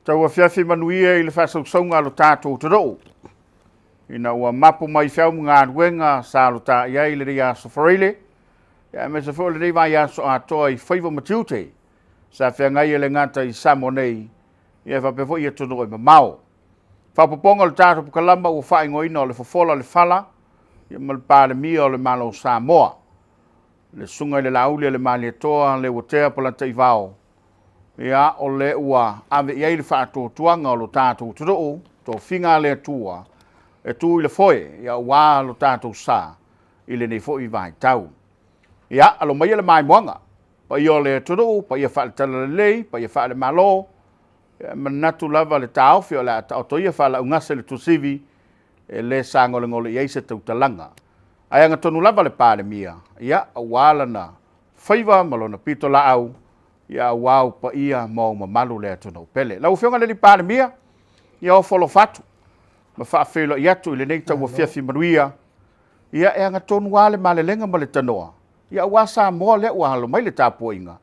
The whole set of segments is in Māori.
Tau a fiafi manuia I le whasausaunga lo tātou te rou. Ina ua mapu mai whiau ngā ruenga sa lo tā iai le ria Aso Faraile. Ia me se fōle rei mai aso a toa I whaiva matiute. Sa whiangai le ngata I Samoa nei. Ia whapefo ia tono I mamao. Whapaponga le tātou Polokalame ua whaingoina o le Fofola Le Fala. Ia ma le Palemia o le malo Samoa. Le sunga I le lauli le mali toa le watea Polataivao. Ia o le ua ave iai le whaatotuanga o lo tātou turoo, tō whinga le atua, e tū I le foe, ia wā lo tātou sā, I le nei foe I vai tau. Ia, alo mai le mai moanga, pa I o le turoo, pa I a whaale tala le lei, pa I a whaale malo, ia manatu lava le tāofi o le ataotoia whaala ungase le tusivi, e le sāngole ngole iai se tautalanga. Ai anga tonu lava le Palemia, ia a wāla na whaiva malona pito la au, ia wau pa ia mo mamalu le atono pele. Lau whionga le li Palemia, ia o folo fatu. Ma whaafelo i atu I le nei tau fiafi manuia. Ia e anga tonu wale male lenga ma le tanoa. Ia ua Samoa le ua halo mai le tāpua inga.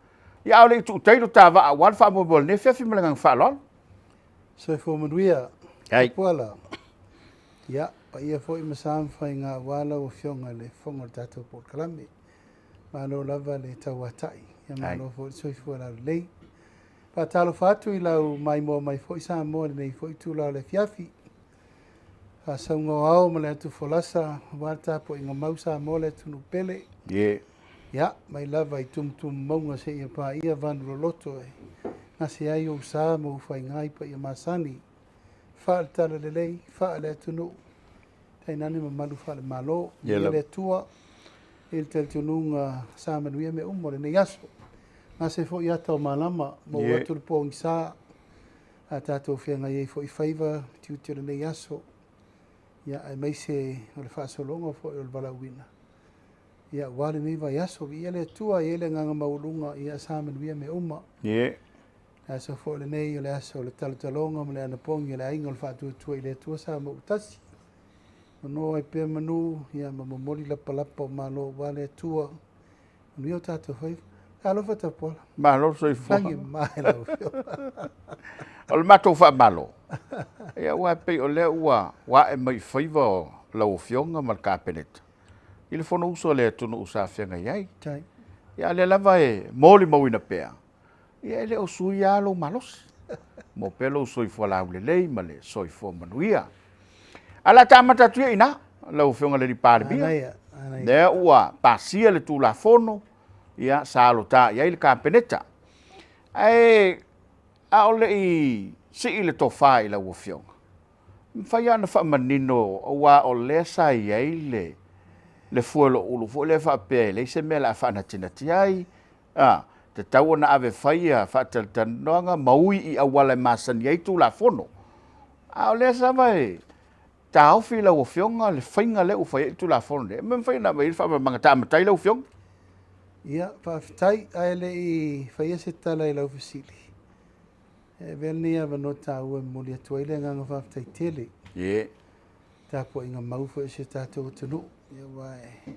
Ia au le itu utailo tā waa wan wha mobile ne fiafi malengang whalol. So fo manuia, Tapuala. Ia, pa ia fo I masam whai ngā wala o whionga le whonga le tātou Polokalame. Malo lava le tauatai. Ia malo fo soifua la lei. Pa talo fatu I lau mai mo mai fo I Samoa nei fo I tūla le fiafi. Pa saunga au ma le atu folasa wata po inga mau Samoa le tunu pele. Ia, mai lava I tum maunga se ia pa ia vanuro loto e. Ngase ai o sa mo fai ngai pa ia masani. Fa al tala le lei, fa le tunu. Tai nani ma malu fa le malo. Ia le tua. Il tel tununga sa manuia me umore ne yaso. Ngase fo ia tau malama mo watu le pōngi sā. A tātou whianga iei fo I whaiva tiutira ne yaso. Ia ai mai se o le whaasolonga fo I o le walauina. Ia wale nei vai yaso. Ia le tua I ele nganga maulunga ia sa manuia me uma. Aso fo le nei o le aso le talutalonga mo le anapongi le ainga o le whaatuatua I le tua sa ma utasi. Mano ai pe manu ia mamomoli la palapa o malo wale tua. Manu o tātou whaiva. Alo fa Tapuala. Malo soifua. Tangi mai lau fio. O le matou wha malo. Ia ua pe o le ua wa e mai whaiva o lau whionga ma le kāpeneta. I le whono uso le tunu usa whianga iai. Tai. Ia le lava e moli mauina pea. Ia le o sui alo malos. Mo pelo soifua lau le lei ma le soifua manuia. Ala tamata tuia ina, lau whionga le li Palemia. Nea ua pasia le tū la fono, ia sa alo tā, ia I le kāpeneta. Ai, a ole I si I le tofa I la ua whionga. Mwhai ana wha manino, ua o le sa iai le fuelo ulu, fu le wha pēi, le se mea la wha na tinati ai. Te tau na ave whaia, wha taltanoanga, maui I awala masani ai tū la fono. A ole sa vai, tau fi la whionga le whainga le ufai tu la fonde. Men whai na mai wha manga tā matai la whionga. Ia, whaafitai ai le I whaia se tala I lau fasili. E velni a wano tā ua muli atua ile nganga whaafitai tele. Tā po inga maufa e se tātou tunu. Ia wae.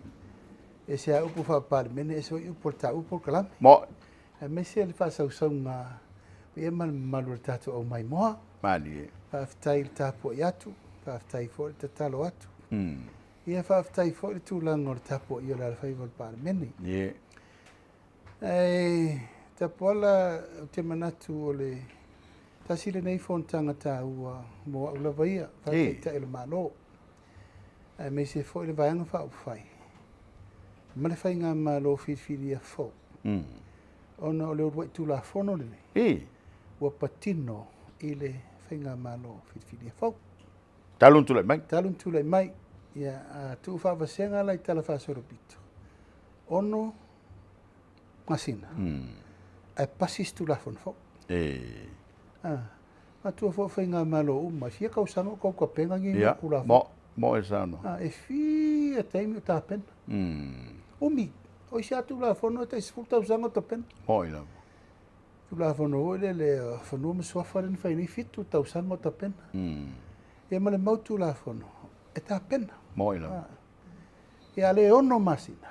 E se a upu whaapālemene e se oi upu tā upu Polokalame. Mo. E me se le whaasau ngā. Ia malu tātou au mai moa. Mali. Whaafitai le tā po I atu. Whaafitai fo le tatalo atu. Ia whaafitai fo le tūlanga o le tapo I o le alwhaiva le Palemene. Tapuala o te manatu o le tasile nei fontanga tā ua mo au lava ia. Whaafitai le malo. Me se fo le vaianga whaupwhai. Ma le whainga malo whiwhiri a fo. Ona o le urwai tūla fono le nei. Ua patino I le whainga malo whiwhiri a fo. Talun tulai mai. Talun tulai mai. Ia tu whaawasenga lai tala whaasoropito. Ono masina. Ai pasis tu lafon fo. Ma tu fo whainga malo uma. Fia kau sango kau ka penga ngi kula fo. Mo e sano. E fi e taimi o tā pena. Umi. O si atu lafon o te isfulta usanga ta pena. Mo ila. Tu lafon o le whanua maswafa rin whaini fitu ta usanga ta pena. E male mautu la fono. E tā pena. Moila. E ale ono masina.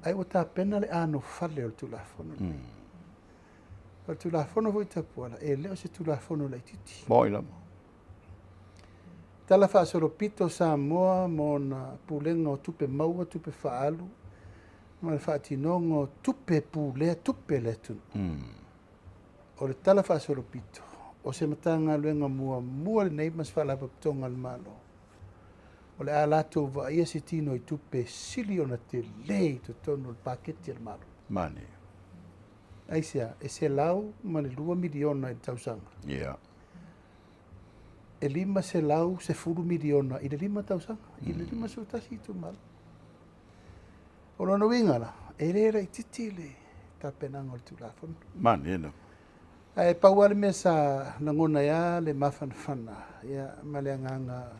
Ai o tā pena le ano fale o tu la fono. O tulafono foi Tapuala, e leo se tulafono lai titi. Moila. Tala whaasoropito Samoa mo na pulenga o tupe maua, tupe whaalu, ma le whaatinonga o tupe pulea, tupe letun. O le tala whaasoropito, o se matanga luenga mua le neimas whalapaptonga le malo. O le alato wa ia se tino I tupe sili o na te lei to tono le paketi al malo. Mani. Aisia, e se lau ma le 2 miliona I tausanga. Yeah. E 5 se lau se 4 miliona I le 5 tausanga. I le 5 sutasi tu malo. O lono wingala, e reira I titi le tapenanga o le tulafono. Mani, ena. Ai pauale me sa nangona ia le mafana ia ma le anganga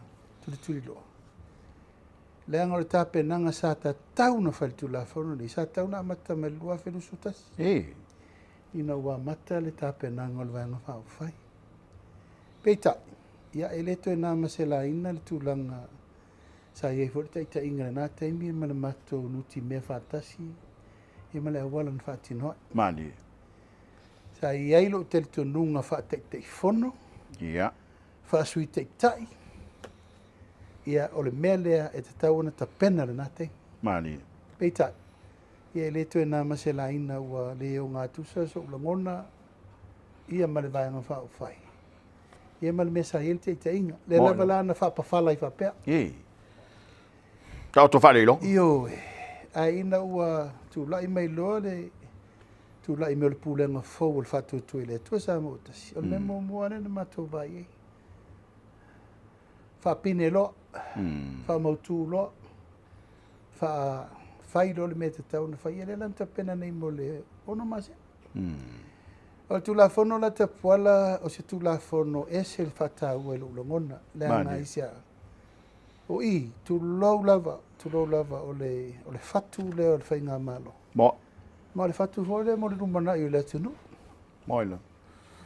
tuli loa. Le anga o le tapenanga sa ta tauna fai tulafono ni sa tauna amata me lua felu sutasi. Ina ua mata le tapenanga o le vanga whao fai. Peita, ia e leto e nama se la ina le tulanga sa iei fori ta inga le nā taimi e male mato nuti mea whatasi e male awala na whatinoa. Mani. Sa iei lo te lito nunga whateitei fono, Yeah. whaasui teitai, ia o le mea lea e te tauana ta pena le nā taimi. Mani. Peita, ia e leto e nama se la ina ua leo ngā tusa so ulangona ia male vanga whao fai. Ia male mesa hel te inga. Le lava la na whapawhala I whapea. Tau to whare lo? Io e. A ina ua tūlai mai loa le tūlai me o le pūlenga fau o le whatu tui le tua sa mo utasi. O le memo moane na matou vai e. Whapine loa. Whamautu loa. Whai lo le me te tau na whai e le lanta pena nei mo le ono mase. O le tulafono la Tapuala o se tulafono e se le whatau e lulongona. Le ana isia. O I, tulau lava o le whatu le o le whainga malo. Mo. Ma le whatu fo le mo le rumana I o le atunu. Moila.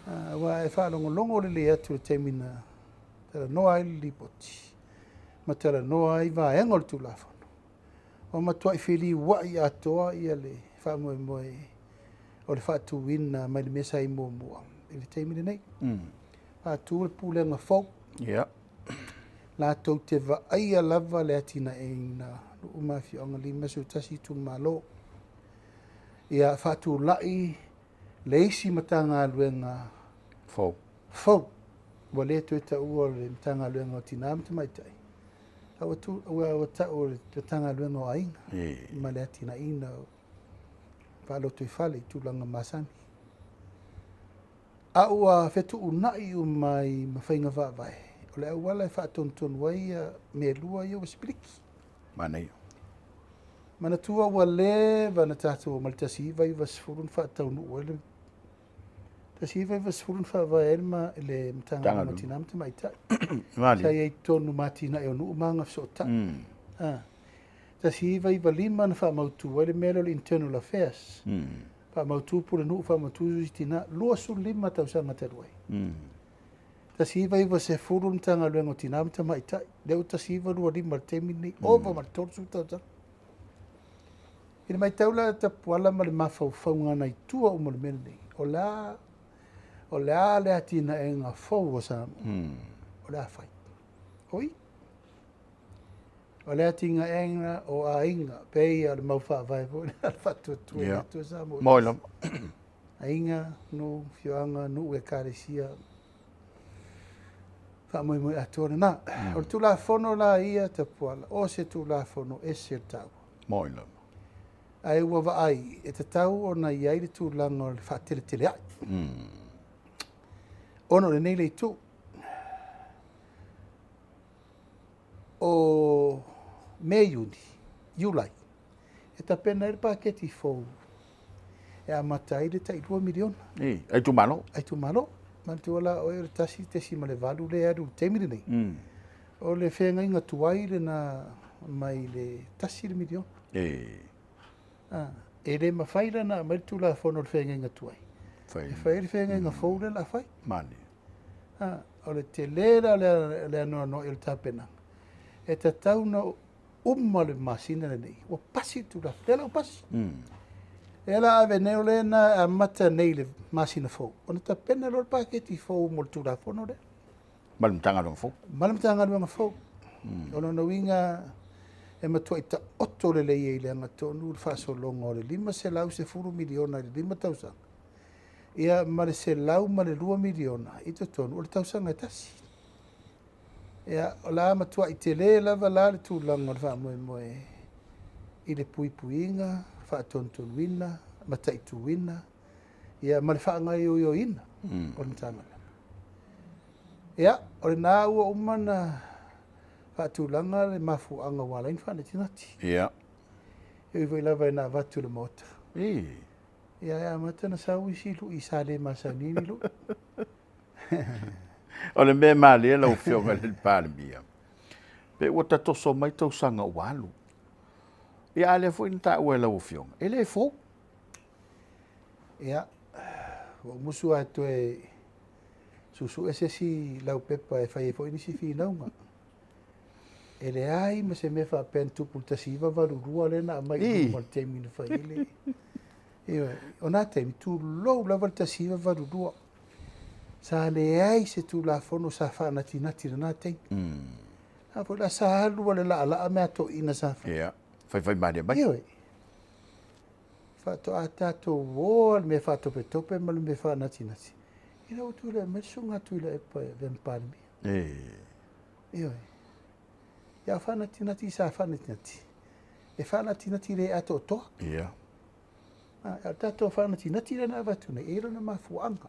Wa e whalongolongo le le atu le temina. Tala noa I li poti. Ma tala noa I vaenga o le tulafono. O matua I whili wai atoa ia le whamoe moe o le whatu wina mai le mesa I mua. I le temina nei. Whatu le pūlenga fau. Yeah. La tau te vaia lava le atina e na umawhi o ngali masu tasi tu malo. Ia whatu lai le isi matanga luenga Fau. fau. Wa le tu e ta ua le matanga luenga o tina mta maitai. Awa tu ua ta o le matanga luenga o ainga. Ma le atina ina whalo tu I whale tu langa masani. A ua whetu unai o mai mawhainga whaavai. O le awala e whaatonton waia me lua ia wa spiriki. Manei. Mana tua ua le vana tātou o mali tasiva I wasfurun whaataunu ua le. Tasiva I wasfurun whaavai elma le mtanga matina mta maitai. Mali. Sa iei tonu matina e onu umanga fsota. Tasiva I walima na whaamautu wa le melo le internal affairs. Whaamautu pule nuu whaamautu tina lua su lima tausanga teruai. Tasiva I se furun tanga luengo tinamta maitai. Leo tasiva lua lima temini ova martorsu tauta. Ina mai taula Tapuala ma le mafaufaunga na itua o mole mele nei. O lea le atina e ngā fau o Samoa. O lea fai. Hoi? O lea tinga e ngā o a inga. Pei a le mauwha vai po. Le fatu tue tu Samoa. Moila. A inga no fioanga no e karesia. Whaamoi moi atua na. O le tulafono la ia Tapuala. O se tulafono e se tau. Moila. Ai ua vaai e te tau o na iai le tūlanga o le whaatele tele ai. Ono le nei le tu. O me iuni, iulai. E ta pena ele paketi fau. E a matai le tai 2 miliona. Ai tu malo. Ai tu malo. Man tu ala o e tasi te si ma le valu le aru temiri nei. O le whenga inga tuai le na mai le tasi le miliona. E le mawhaira na mai tu la fono le whenga inga tuai. E whai le whenga inga fau le la whai. Mani. O le te lera le anoa no il tapena. E te tau na umma le masina le nei. O pasi tu la. Lela o pasi. Ela ave neole na a mata neile masina fo. Ona ta pena lor paketi fo mo tula fono de. Malam tanga no fo. Malam tanga no fo. Ona no winga e matua ita oto le lei le anga tonu fa so longo le 5 se lau se furu miliona le 5,000. Ia mare se lau mare 2 miliona ito tonu le tausanga tasi. Ia ola matua itele lava la le tulanga fa moe i le puipuinga fa tontuina mataituina ia male fa ngai yo ina on tanga. Ia o na ua umana fa tulanga le mafu anga wala in fa na tinati. Ia. E voi lava na vatu le mota. Ia mata na sa isi lu isa le masanini lu. O le me mali la ufionga le Palemia. Pe o ta toso mai tau sanga walu. Ia le fo inta o la ufionga. Ele fo. Ia o musu atu e susu ese si lau pepa e fai fo inisi fi naunga. Ele ai ma se me fa pen tupu tasiva varurua le na mai mo te mina fai ile. Ia ona te tu lo lava tasiva varurua. Sa le ai se tu la fono sa fa na tinati na te. A po la sa lu le la me ato ina sa fa. Ia. Fai mai mai. Ia. Fa to atato wo me fa to pe tope ma me fa na tinati. Ina o tu le me sunga tu le pa ven palmi. Ia. Ia fa na tinati sa fa na tinati. E fa na tinati le ato to. Ia. A tato fa na tinati le na vatu ne e na mafuanga.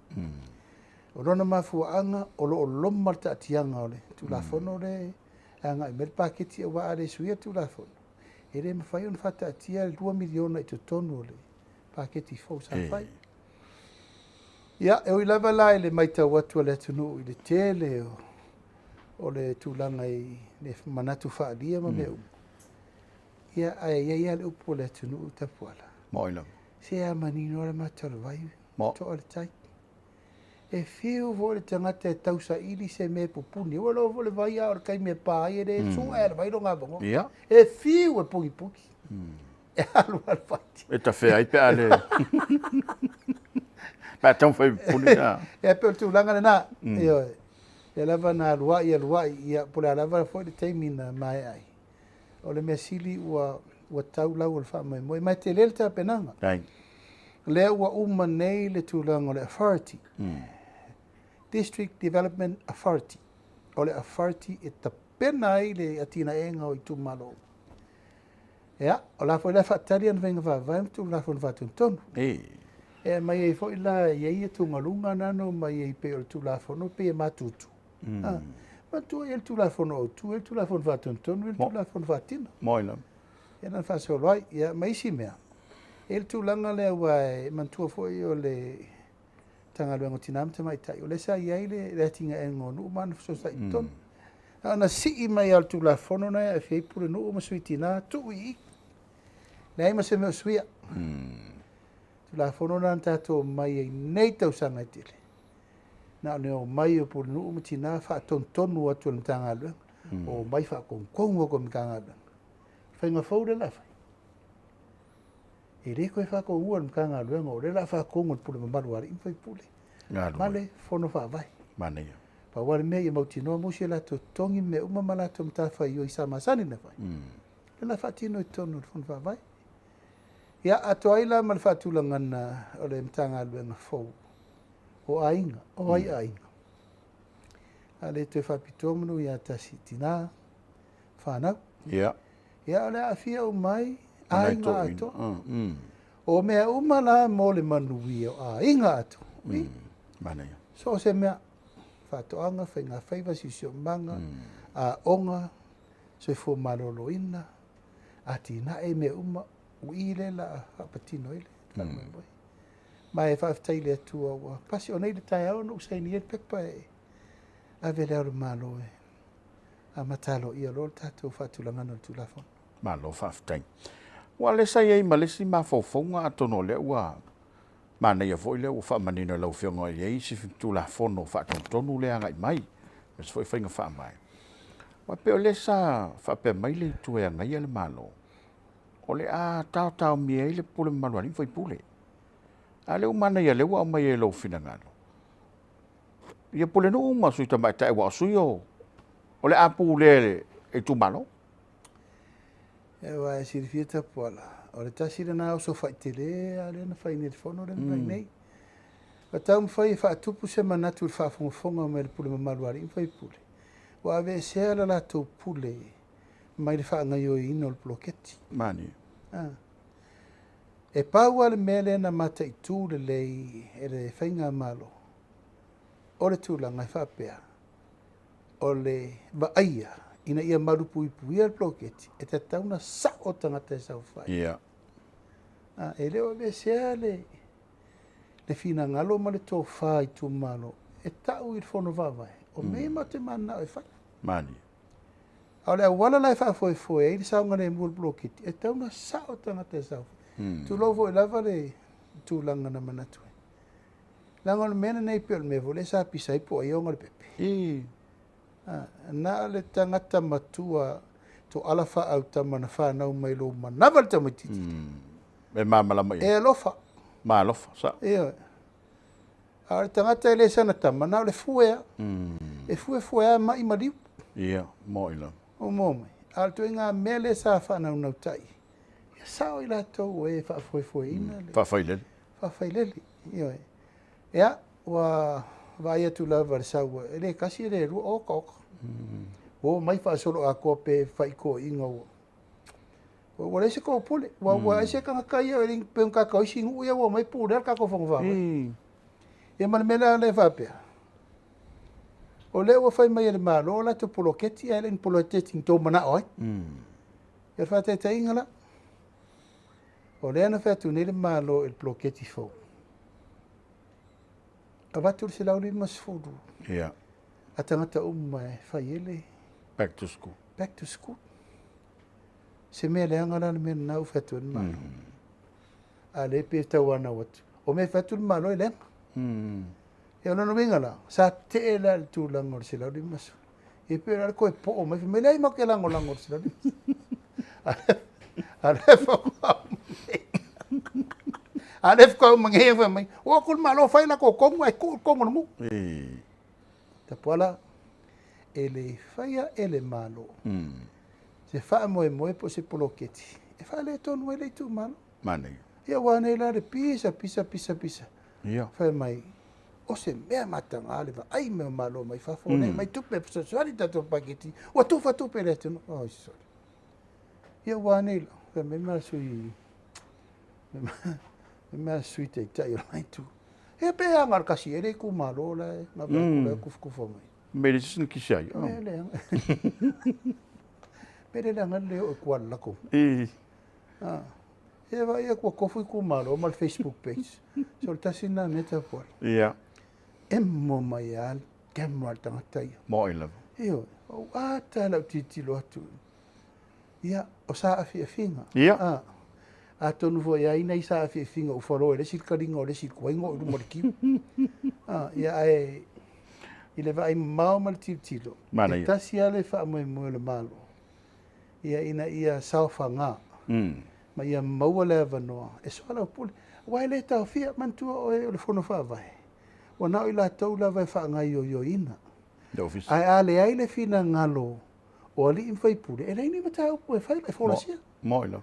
O rona mafuanga o lo lomma ta tianga ole. Tu la fono le anga me paketi o wa ale suia tu la fono. Ele me fai un fata tia 2 miliona i to tonu le paketi fo sa fai. Ia e o lava lai le mai tau atu le tunu i le tele o le tūlanga i le manatu whaalia ma meu. Ia ai le upo le tunu Tapuala. Moina. Se a manino le mataru vai. Mo. To le tai. E fiu vo le tangata e tausa ili se me pupuni. Ua lo vo le vai a or kai me pā e re su e vai ronga bongo. Ia. E fiu e puki puki. E alu al fati. E ta fea i pe ale. Pa tau fai puni na. E pe o tūlanga le na. E lava na luai ia pole lava foi le taimina mai ai. O le mesili ua tau lau o le wha mai mai te lele ta penanga. Ai. Lea ua uma nei le tūlanga o le authority. District Development Authority. O le authority e ta pena ai le atina enga o i tu malo. Ea, o la foi la whaatari an venga vai tu la foi vatun tonu. E mai e foi la ia tu ngalunga nano mai e pe o tu la fono pe e matutu. Ma tu e tu la fono tu e tu la fono vatun tonu e tu la fono vatina. Moina. E nan fa so loi ia mai si mea. E tu langa le wa mantua foi o le tanga luengo tinam te mai tai. O le sa iai le tinga e ngonu man so sa i tonu. Ana si i mai al tu la fono na e fei pure no ma suitina tu i. Nei ma se me suia. Tu la fono na tato mai e nei tau sanga i tele. Na ne o mai o pure no ma tina fa tonu atu le tanga luengo. O mai fa kongo ko mi kanga luengo. Fai nga fau le la fai. E re koe fa kongo le kanga luengo. O le la fa kongo pure mamaru ari fai pule. Male fono fa vai. Mane. Pa wale mea i mautinoa musi la to tongi me uma malato mtafa i o isa masani na vai. Le la fatino i tonu fono fa vai. Ia ato aila mal fatula ngana o le mtanga luenga fau. O ainga, o ai ainga. A le te whapitomunu ia tasi tina whanau. Ia. Ia le afia o mai ainga ato. O mea uma la mo le manuia o ainga ato. Mane. So se mea whatoanga, whainga whaiva si sio manga, a onga, se fo maloloina, a tina e me uma uile la apatino ile. Ma e whaftai le atua ua. Pasi o nei le tai au no usai ni e pepa e. A vele au malo e. A matalo ia lor tatou whatulangana le tulafon. Malo whaftai. Wa le sai ei malesi ma fofonga atono le ua. Mana ia foi le ua whamanina lau whionga i ei si tulafon o whaatonu le angai mai. Mes foi whainga wha mai. Wa peo le sa whape mai le tue angai ale malo. O le tau mia i le pule maluani foi pule. A le umana ia le ua mai e lo fina ngano. Ia pule no uma sui tamai tae wa sui o. O le pule e tu malo. E wa e sirifia Tapuala. O le tasi le na Aso Faraile a le na fai ni le fono le mai nei. Wa tau mwhai e whaatupu se manatu le whaafongafonga mai le pule mamaluari i fai pule. Wa ave se ala la tau pule mai le whaangai o ino le ploketi. Mani. E paua le mele na mata i tū le lei e le whainga malo. O le tūlanga i whapea. O le waaia ina ia marupu i puia le ploketi. E te tauna sa o tangata e sau whai. Ia. E leo me sea le fina ngalo ma le tō whai tū malo. E tau i le whono wawai. O mei ma te mana o e whai. Mani. O le awala lai whaafoe e i le saunga le mua le ploketi. E tauna sa o tangata e sau whai. Tu lovo e lava le tūlanga na manatu. Langa le mena nei pio le mevo, le sa pisa i po a ionga le pepe. Na le tangata matua to alafa au tamana whanau mai lo manawa le tamatiti. E mamala mai. E alofa. Ma alofa, sa. A le tangata e le sana tamana le fuea. E fuea mai mariu. Ia, mo ila. O mo mai. A le tuenga mele sa whanau nau tai. Sao i la tau e whaafoe ina. Whaafaileli. Whaafaileli. Ia, wa vai atu lava le saua. E le kasi e le rua oka oka. O mai whaasolo a koa pe whaiko inga ua. Wa le se kou pule. Wa e se kanga kai e ring pe un kakao isi ngu ia wa mai pule al kako whangwhawa. E mana mela le whapea. O le ua whai mai e le malo o la te poloketi e le in poloketi tō mana oi. E whate te ingala. O le ana whatu nele malo il ploketi fau. A watu se lau li masfodu. Ia. A tangata e whai ele. Back to school. Back to school. Se mea le angara le mea nau whatu ni malo. A le pe tau ana watu. O me whatu ni malo e lenga. E ona no wingala. Sa te e la le tū langor se lau li masfodu. E pe ra koe po o mai. Me lei ma ke langor se lau li masfodu. A le whakau. A le whakau mangehe wha mai. O kul malo whai la ko kongu ai kul kongu na mu. Tapuala. E le whaia e le malo. Se wha moe po se poloketi. E wha le tonu e le tu malo. Mane. Ia wane la le pisa. Ia. Whai mai. O se mea matanga ale wa ai mea malo mai whafone. Mai tupe pisa suari tato paketi. Wa tupe le tunu. Oh, sorry. Ia wane la. Whai mai maa sui. Me sui te tai o mai tu. E pe angar kasi ere ku malo la. Ma ba kufu mai. Mele sin ki sai. Pere la ngal le o kwal la ko. E va ia ko kofu ku malo mal Facebook page. Solta sina neta por. Ia. Emmo mai al kemal tanga tai. Mo ila. Io, o ata la titilo atu. Ia, o sa afinga. Ia. A tonu fo ia ina isa afinga o folo ele sil karinga o le sil koingo o morki. Ia ai ile vai mau mal titilo. Mana ia. Tasi ale fa mo le malo. Ia ina ia saufanga. Ma ia mau le vanoa. E so ala pule. Wai le tau fia mantua o le fono fa vai. O na ila tau la vai fa ngai yo ina. Ai ale ai le fina ngalo. O ali in fai pule. E nei ni mata o fai le fono sia. Mo ila.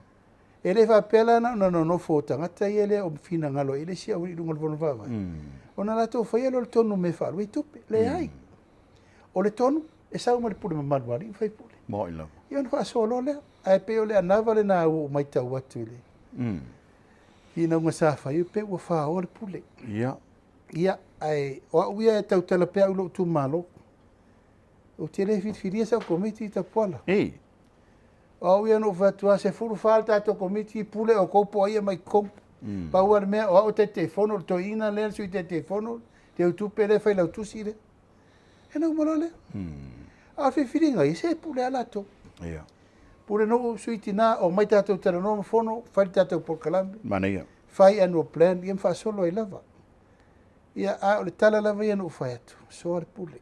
E le fa pela no fota ngata ele o fina ngalo ele sia o lungo fono fa vai. O na la tau fai lo tonu me fa lui tupe le ai. O le tonu e sa mo le pule manuari in fai pule. Mo ila. Ia no fa solo le. Ai pe o le anava le na o mai tau atu le. Ina nga sa fai pe o fa o le pule. Ia. Ia ai o uia tau tala pe ulo tu malo. O tele firia sa komiti Tapuala. O uia no fatua se furu falta to komiti pule o kopo ia mai kom. Pa ua me o te telefono to ina le su te telefono te tu pele fai la tu sire. E no mo le. A firinga i se pule ala to. Ia. Pule no suitina o mai tato tala no fono fai tato Polokalame. Mania. Fai annual plan ia fa solo i lava. Ia a o le tala lava ia no fai atu. So le pule.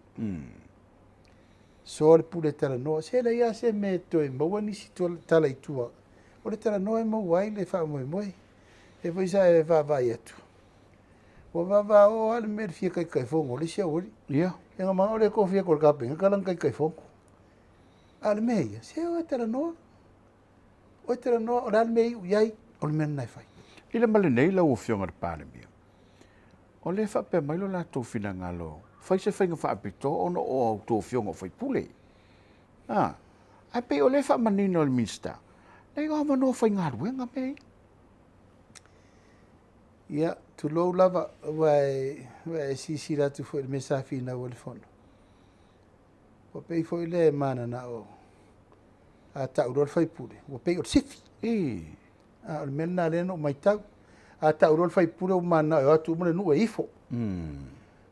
So le pule tala no. Se la ia se me toi maua nisi tala i tua. O le tala noa e mau ai le wha moe moe. E fo isa e wha vai atu. O wha o ale mea fia kai fongo, le sia ori. Ia. E ngā maa o le kofia kor kapinga, kalang kai fongo. Ale mea ia, se o e tala noa. O e tala noa, o le ale mea iu iai, o le mea nai whai. I le male nei lau o fionga de Palemia. O le wha pe mailo la tō whina ngalo. Whai se whainga wha apito, ono o au tō fionga whai pule. Ai pe o le wha manino o le minsta. Nei o mano whai ngā ruenga mei. Ia, tu lou lava, wai sisi ratu fo le mesa fina o le fono. O pei fo le mana na o. A tau rol whai pule. O pei o sifi. O le mena reno mai tau. A tau rol whai pule o mana o atu umane nu e ifo.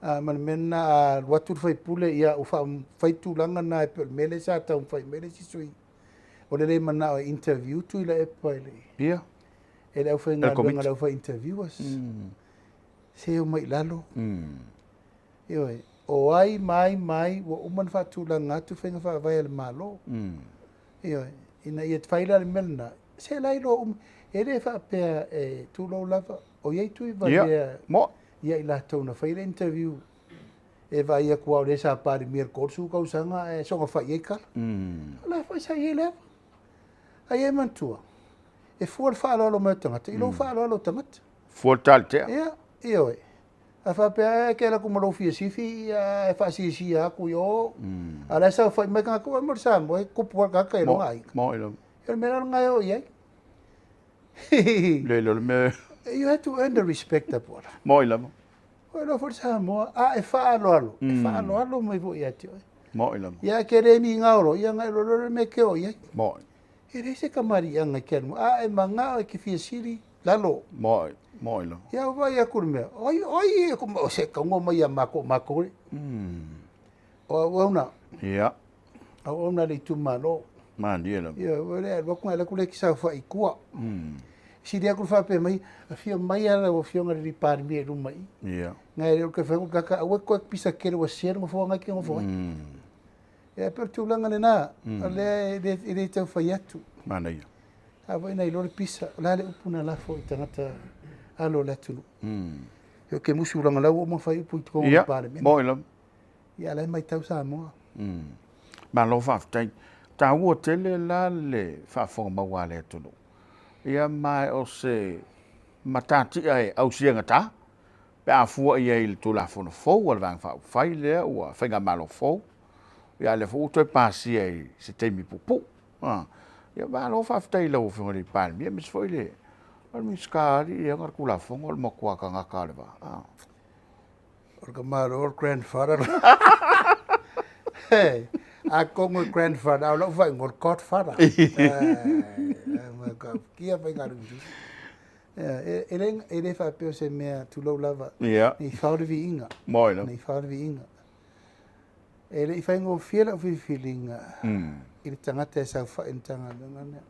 Ma le mena a watu whai pule ia o whai tūlanga na e pe le mele sa tau whai mele si sui. O le mana o interview tu ila e pai le. Ia. E le au whai ngā runga lau whai interviewers. Se o mai lalo. Ioi. O ai mai o uman wha tūlanga atu whainga wha vai ale malo. Ioi. Ina ia whaila le mena. Se lai lo e le wha pēr e tūlau lava. O iei tui va lea. Mo. Ia i la tauna whaile interview. E vai ia kua o le sa pari mir korsu kausanga e songa whai ei kala. La whai sa iei lewa. Ai e mantua. E fual whaaloalo mai tangata. I lo whaaloalo tangata. Fual talte. Ia. Ioi. A whapea ke la kumaro fia sifi e whaasisi aku i o. A la sa whai mai kanga kua mor Samoa e kupua kaka e longa aika. Mo ilo. E mera ngai o iei. Leilo le me. You have to earn the respect Tapuala. Mo ilo. O lo for Samoa, e whaaloalo. E whaaloalo mai vo i ati oi. Mo ilo. Ia ke re mi ngauro, ia ngai lorore me ke o iei. Mo. E re se kamari anga ke anu. E manga o ke fia siri lalo. Mo ilo. Ia vai a kurmea. Oi, o se kaungo mai a mako re. O una. Ia. O una le tu malo. Mandi ilo. Ia, o le wako ala kule ki sa fa i kua. Si dia kur fa pe mai, a fia mai ala o fionga ri par mi ru mai. Ia. Ngai o ke fa kaka o ko pisa kere o ser mo fo ngai ki mo fo. E per tu langa na, le te fa yatu. Mana ia. A vai nei lo pisa, la le upuna la fo tangata alo la tunu. Yo ke musu langa la o mo fa i pu ko mo par mi. Mo ilo. Ia la mai tau sa mo. Ma lo fa tai. Ta ua tele la le fa fo ma wa le tunu. Ia mai o se matati ai au sianga ta. Pe a fua ia il tu la fo no fo o vang fa fai le o fenga malo fo. Ia le fo to pasi ai se temi pupu. Ia ba lo fa tai lo fo ri pan mi mis foi le. Al mi skari ia ngar kula fo ngol mo kwa ka ngaka le ba. Or kamaro or grandfather. Hey. A kongo grandfather, a lo vai ngor godfather. Kia vai ngaru. Ele fa pe se mea tu lo lava. Ni faure vi inga. Moilo. Ni faure vi inga. Ele I fai ngo fiela of feeling. Ele tangata sa fa entanga ngana.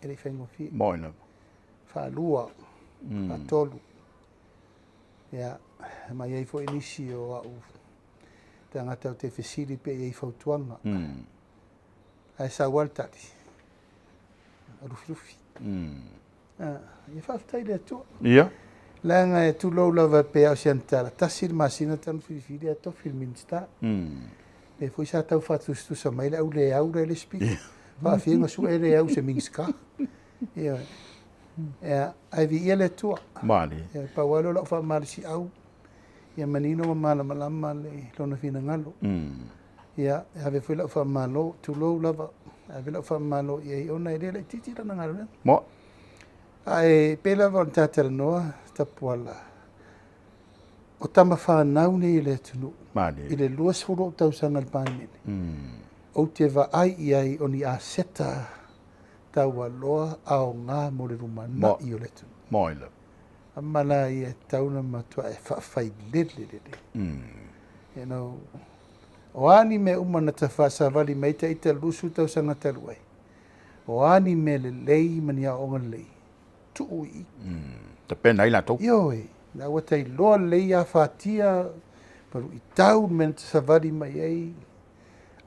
Ele fai ngo fi. Moilo. Fa lua. Fa tolu. Ya, mai ai fo inisio au. Tangata te fesili pe i fautuanga. Ai sa waltati. Rufi. I faftai le tu. Ia. Langa e tu lo lava pe au siantara. Tasir masina tan fili a to filminsta. E foi sa tau fatu stu sa mai au le le spi. Va fienga su ele au se minska. Ia. Ai vi ele tu. Mali. Pa walo lo fa marsi au. Ia manino malama le lona fina ngalo. Ia ave foi la fa malo tu lo lava. Ave la fa malo ia ona ile le titi na ngalo. Mo. Ai pela vontade noa Tapuala. O tama fa nau ni le tunu. Mali. Ile luas furo tau sangal pani. O te va ai oni a seta tau aloa ao ngā mo le rumana I o le tunu. Moilo. Amala I tauna matua e whawhai lele. You know, o ani me umana ta whasawali meita I te lusu tau sanga taruai. O ani me le lei mani a onga lei. Tuui. Te pena I lato. Ioi, na watai loa lei a whatia, paru I tau me ta savali mai ei,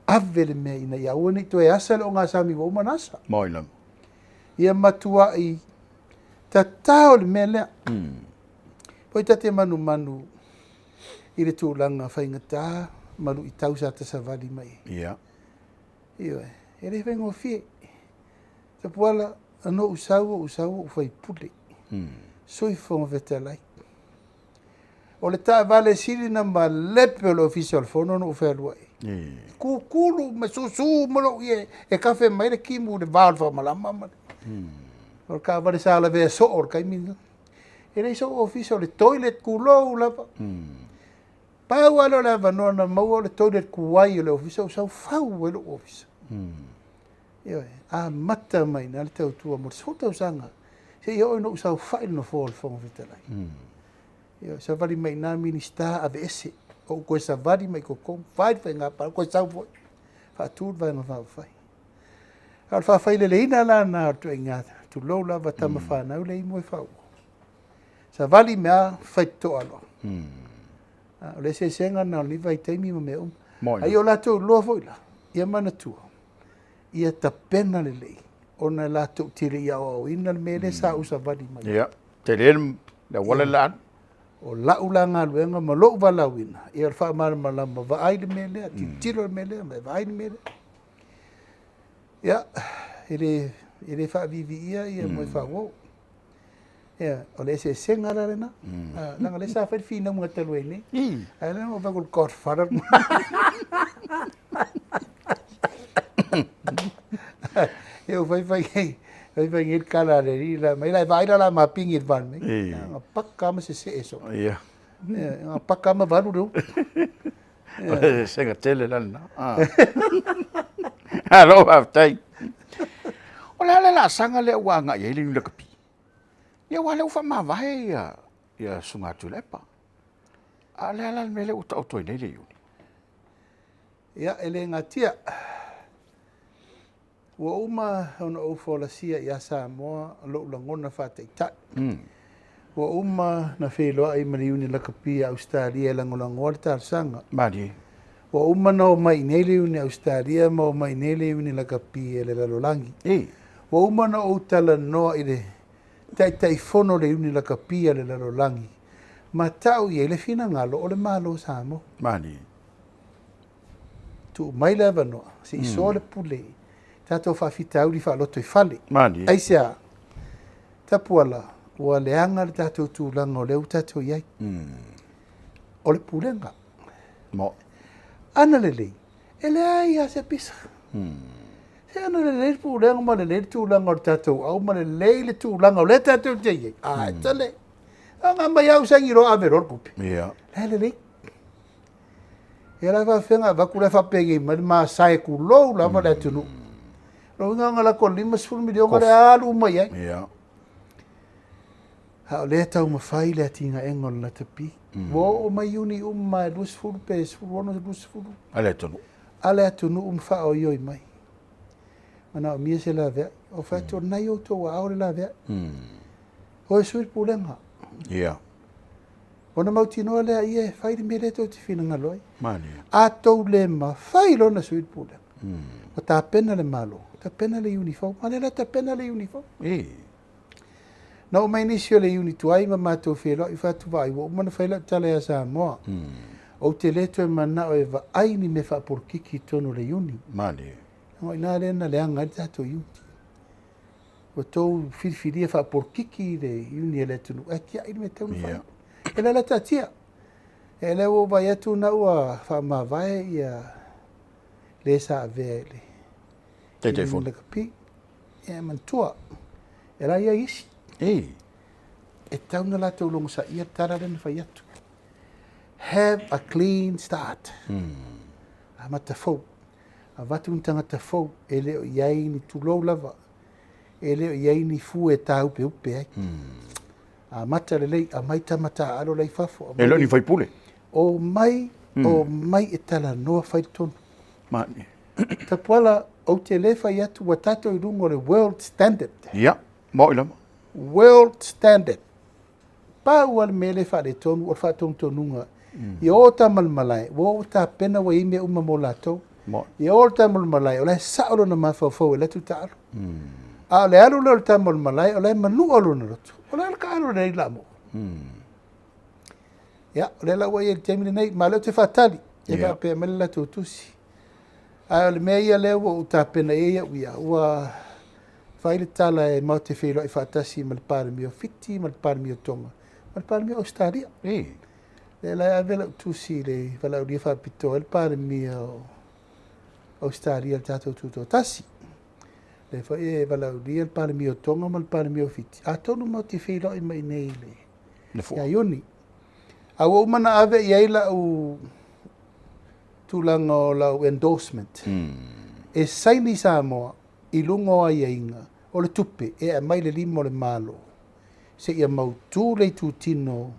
avele me ina I aua ni to e asa le o ngā sami wa umanasa. Moilo. ia matua I tatao le mele. Poi tate manu I le tūlanga whaingata malu I tausa te savali mai. Ia. Ia, e le whaingo fie. Tapuala, ano usau ufai pule. Soi whonga vetalai. O le taa vale siri na ma lepe o le official whono no ufai alua e. Kukulu, ma susu, malo e kafe mai le kimu le valva malama male. O ka vale sa la vea so o kai minga. E rei so official le toilet kulo lava. Pau alo lava no na mau le toilet kuwai o le official sau fau e lo official. Ia a mata mai na le tau tua mo so tau sanga. Se yo no sau file no fall fong vitalai. Ia sa vali mai na minista ave ese o ko sa vali mai ko fai nga pa ko sau foi. Fa tu vai no fai. Al fa fai le ina la na tu inga tu lo la va tama fa na le mo fa. Sa vali mea fai to alo. O le se senga na li vai taimi mo me ai o la tu lo foi la. Ia mana tu. Ia ta pena le lei. Ona la tu tiri ia o ina le mele sa usa vali mai. Ia. Te le wala la. O la ulanga luenga ma lo vala wina. Ia fa mar malama va ai le mele, ti tiro le mele, va ai le mele. Ia, ele fa vivi ia mo fa wo. Ia, o le se senga la na. Langa le sa fa fina mo telu ni. Ai le mo va col cor fara. Eu vai ngir kala ri la mai la vai la ma pingir van me nga pakka ma se eso ia nga pakka ma valu do senga tele la na alo aftai ola la sanga le wa nga ye le kapi ia wala ufa ma vai ia sunga tulepa ala la mele uta to nei le yuni ia ele ngatia Wa uma ona o fola sia ia Samoa lo langona fa te ta. Wa uma na felo ai mariuni la kapia Australia langolango ta sanga. Mari. Wa uma no mai nele uni Australia mo mai nele uni la kapia le lolangi. Wa uma no o tala no ile tai fono le uni la kapia le lolangi. Ma tau ye le fina ngalo o le malo Samo. Mari. Tu mai lava no si so le pule. Tato fa fitau li fa loto I fale. Mani. Ai sia. Tapuala. Ua leanga le tato tūlanga o leu tato iai. O le pulenga. Mo. Ana le lei. E le ai a se pisa. Se ana le lei pulenga ma le lei tūlanga o le tato. Au ma le lei le tūlanga o le tato te iai. A tale. Anga mai au sangi ro ave ror pupi. Ia. Le lei. E la va fenga va kule fa pegi ma sai ku lo la ma le tunu. Lo nga la ko 5 milion le alu mai ai. Ia. Ha le tau ma fai le tinga engol la tapi. Wo o mai uni mai 2 pe 2. Ale tonu. Ale tunu fa o yoi mai. Mana o mia se la ve. O fa to na yo to wa o la ve. O sui pulenga. Ia. Ona mau tino le ai fai de mele to ti fina ngaloi. Mani. A to le ma fai lo na sui pulenga. O ta pena le malo. Ta pena le uniform, ale la ta pena le uniform. Na o mai nisio le uni tuai ma mato felo I fa tu vai wo mana faila tale a Samoa. O te leto e mana o e va aini me fa por kiki tonu le uni. Mani. O ina le na le anga tato uni. O tou filfilia fa por kiki le uni le tonu. E tia ini me tonu fa. E la ta tia. E le o vai atu na ua fa ma vai ia le sa vele. Te telefon. Le kapi. E mantua. E la ia isi. E tauna la tau longo sa ia tara rena fai atu. Have a clean start. A mata fau. A watu untanga ta fau. E leo iai ni tulou lava. E leo iai ni fu e ta upe upe ai. A mata le lei. A mai tamata alo lei fafo. E lo ni fai pule. O mai e tala noa fai tonu. Mani. Tapuala o te le fai atu wa tato I rungo le world standard. Ia. Mo ilama. World standard. Pa wal mele fa le tonu o fa tonu tonunga. I o ta malmalai. Wo ta pena wa ime uma mo lato. I o ta malmalai. O le saolo na mafau fau e letu taalo. A le alu le tamo le malai, o le manu alu na roto. O le ka alu nei la mo. Ya, o le la wa ye temile nei, ma le te fatali. E ka pe mele la tutusi. A le mea ia le wa utapena e ia uia. Ua whaile tala e mau te whilo i whatasi ma le Palemia o fiti, ma le Palemia o tonga. Ma le Palemia o Australia. Le la avela tusi le wala uria whapito e le Palemia o Australia le tatou tuto tasi. Le fa e wala uria le Palemia o tonga ma le Palemia o fiti. A tonu mau te whilo i mai nei le. Ia ioni. A o mana ave i eila u tulanga o lau endorsement. E saini Samoa i lungo a inga o le tupe e a mai le limo le malo. Se ia mau tū le tūtino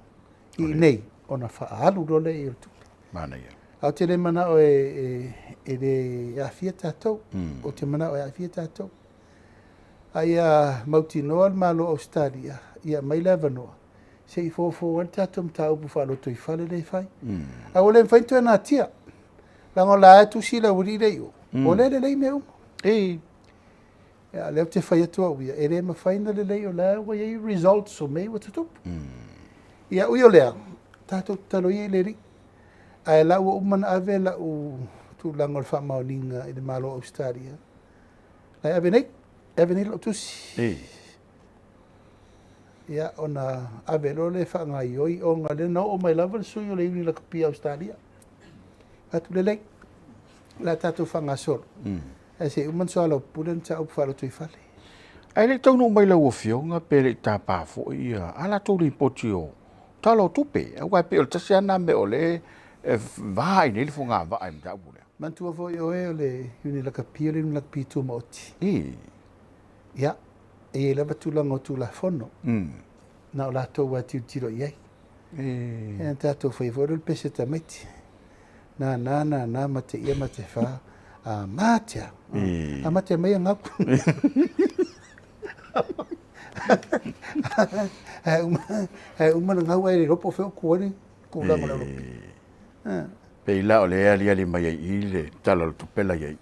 i nei o na whaalu role i o tupe. Mana ia. Au te le mana o e le awhia tātou. O te mana o e awhia tātou. Ai a mauti noa le malo Australia. Ia mai le avanoa. Se i fōfō an tātou mta upu whaaloto i whale le whai. A o le mwhaintu e nā tia. Lango la atu si la uri rei o. O le lei me umo. Leo te whai atua uia. E re ma whaina le lei o la wa iei results o mei wa tutupu. Ia ui o lea. Tātou talo i le ri. A e lau o umana ave la u tu lango le wha maoninga i le malo Australia. Lai ave nei. Ave nei la tusi. Ia ona ave lo le wha ngai oi o ngā le nao o mai lava le sui o le uni la kapia Australia. Atu le lei. La tātou wha ngā soro. E se uman so alo pulen ta upu whalo tui whale. Ai le taunu mai lau o fionga pere tā pāfo i ala tōri poti o talo tupe. Au kai pe o tasi ana me o le vai nei le funga vai mta upule. Mantua fo i oe o le uni la kapia le uni la kapia tu maoti. Ia. E lava tulanga o tula fono. Na o latou wa tiro iai. E tātou whai fōru le pese tamaiti. Na mate ia mate wha. A matea. A matea mai a ngaku. Hai umana ngau ai ropo wheo kuare. Kūlanga la ropi. Pei la o le ali mai i le tala o tupela iai.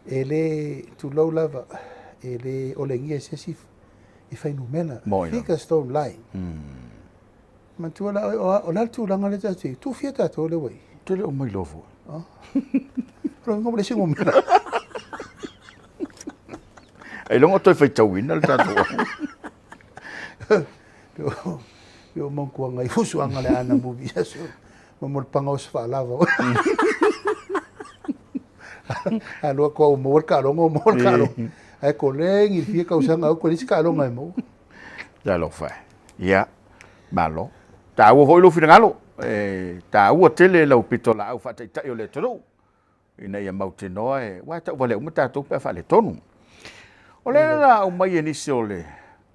E le tulau lava. E le olengia sesi i whainumena. Fika storm Laei. Mantua la o la tūlanga le tatu. Tu fia tātou le wei. Te le o mai lofu. Pero ngom le singo mena. Ai longa toi fai tauina le tātou. Pio mongkua ngai fusu anga le ana mubi aso. Mamol pangos fa lava. Alo ko mo ka longo mo ka longo. Ai ko leng il fia kausanga ko ris ka longa mo. Ya lo fa. Ya. Malo. Ta wo hoi lo fina ngalo. Ta ua tele lau pito la au whatai tai o le tonu. Ina ia mau te noa e wai tau wale umata tau pia wha le tonu. O le la au mai e nisi o le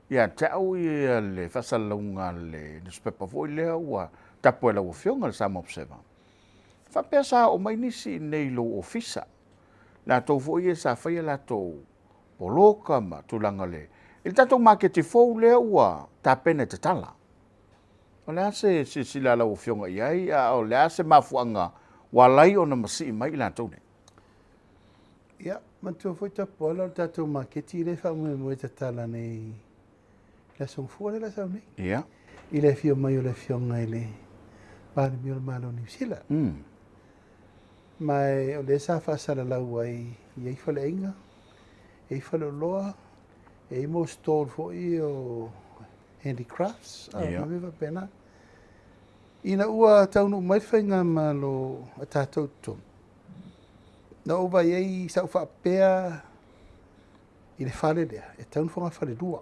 ia tau ia le whasalunga le newspaper voi lea ua Tapuala ua fionga le Samoa Observer. Whapea sa o mai nisi nei lo ofisa. La tau voi e sa whaia la tau Polokama tulanga le. Il tatou marketi fou lea ua tapene te tala. O le ase sila la o fionga iai, o le ase mafuanga walai o na masi mai la tone. Ia, mantua foi Tapuala o tatou maketi le whamue mo e tatala nei la songfua le la sau nei. Ia. I le fio mai o le fionga i le Palemia o le malo New Zealand. Mai o le sa whaasara lau ai i whale inga, i whale loa, i mo store foi o handicrafts, mawiwa pena. Ina ua taunu mai whainga malo a tātou tonu. Na uwa iei sau whaapea i le whale lea, e taunu whanga whale lua.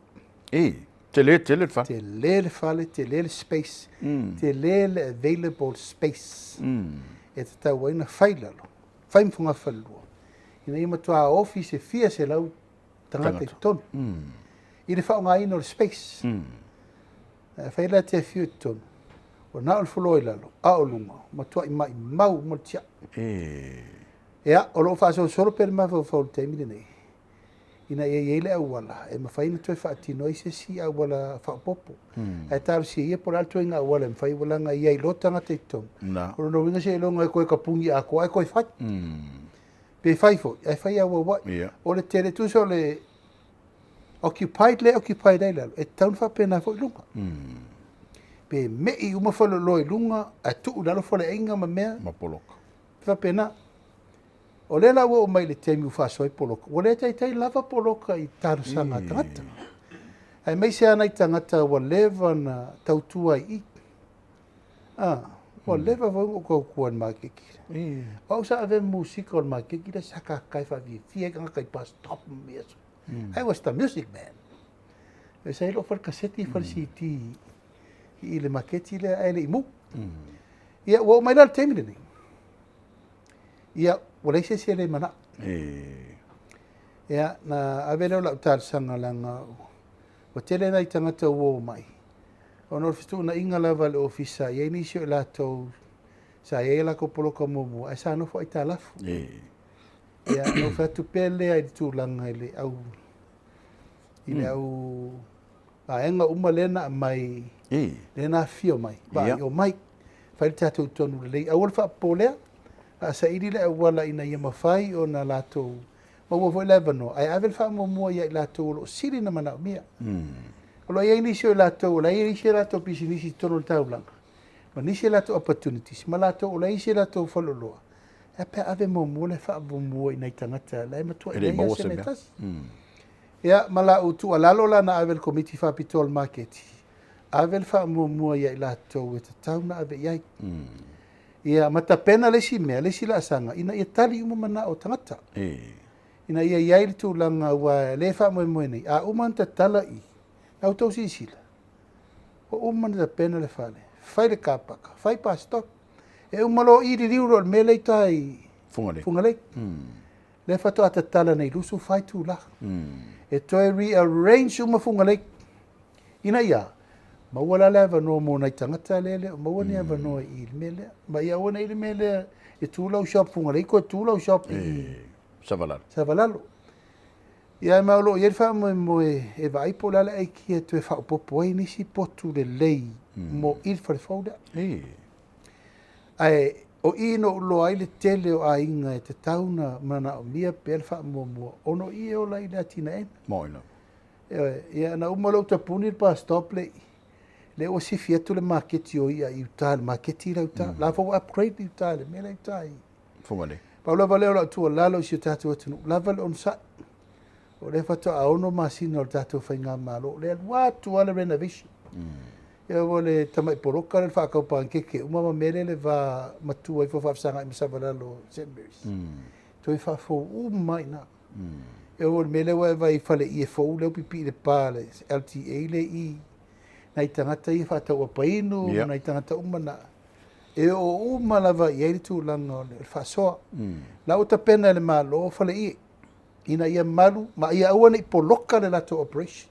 Te le wha. Te le whale, te le space, te le available space. E te tau waina whailalo, whaimwhanga whale lua. Ina ima tua office e fia se lau tangata i tonu. I le whaonga ino le space. Whaila te fiu i tonu. O na o le wholoi lalo, a o lunga, ma tua i mai mau mo le tia. Ea, o loo whaasau soro pere mawhau whau te mire nei. Ina e eile au wala, e mawhaina toi whaatino i se si au wala whaapopo. E tāru si ia por alto inga au wala, e mwhai walanga i ei lotanga te tonu. O no winga se longa e koe ka pungi a koe, e koe whai. Pe whai fo, e whai au wai. O le tere tu so le occupied ai lalo. E taun whapena fo lunga. Pe mei uma whalo loi lunga, a tuu lalo whale inga ma mea. Ma poloka. Whapena. O le la o mai le temi whasoi poloka. O le tai lava poloka i taru sanga tangata. Ai mai se ana i tangata wa leva na tautua i. Wa leva vau o kau kuan makekira. O sa ave musika o makekira saka kai whavi. Fie kanga kai pa stop mieso. I was the music man. E sa ilo whar kaseti whar siti i le maketi le aile i mu. Ia, wa mai lal temi le. Ia, wala se le mana. Ia, na ave leo lau tar sanga langa. Wa tele nai tangata uo mai. Ono fitu na inga lava le ofisa. Ia inisio la tau. Sa ia la ko poloka momu. Ai sa no fo ita lafu. Ia, no fa Tupea le ai tu langa ile au. Ile au. Enga uma lena mai. Lena fio mai. Ba yo mai. Fai tatu tonu le. Au fa polea. Sa ili le wala ina ia mafai o na lato. Ma wo foi leva no. Ai avel fa mo ia lato lo siri na mana mia. Lo ia inisio lato, la inisio lato pisinisi tonu taulanga. Ma nisi lato opportunities. Ma lato la isi lato fololoa. E pe ave mo le fa mo ina tangata la ma tu ia se metas. Ia mala utu alalo la na avel committee fa pitol market. Avel fa mo ia lato with tauna ave ia. Ia mata pena le si me le si la sanga ina ia tali uma mana o tangata. Ina ia tu langa wa le fa mo nei. A uma ta tala i. Au tau si sila. O uma ta pena le fale. Fai le kapaka, fai pa stop. E umalo i riuro me le tai fungale. Le fa to ata tala nei lusu fai tu la. E toi rearrange uma fungale. Ina ia. Ma wala leva no mo na tangata lele, ma woni ava no i mele. Ma ia wona i mele e tu lau shop fungale ko tu lau shop i Savalalo. Ia ma lo ia fa mo e vai pola le ki e tu fa popo ni si potu le lei mo il Fofoga. Ai o ino lo ai le tele o ainga e te tauna mana o mia pel fa mo ono i o lai latina en. Mo ina. Ia na umalo te punir pa stop le. Le o si fiatu le market yo ia i tal market i uta. La fo upgrade i tal me le tai. Fungale. Paula valeo la tu lalo si tatu tu. La val on sa. O le fa to a ono masina o tatu fa nga malo. Le watu ala renovation. Ia vole tamai poroka le fa ka pa keke uma mele le va matu ai fo fa sanga i Savalalo Sandberries. Toi fa fo uma ina. Ia vole mele wa vai fale i fo le pipi le pale LTA le i nai tangata i fa ta o painu nai tangata uma na e o uma lava i tu langa le fa so la o ta pena le malo fale i ina ia malu ma ia aua nei poloka le lato operation.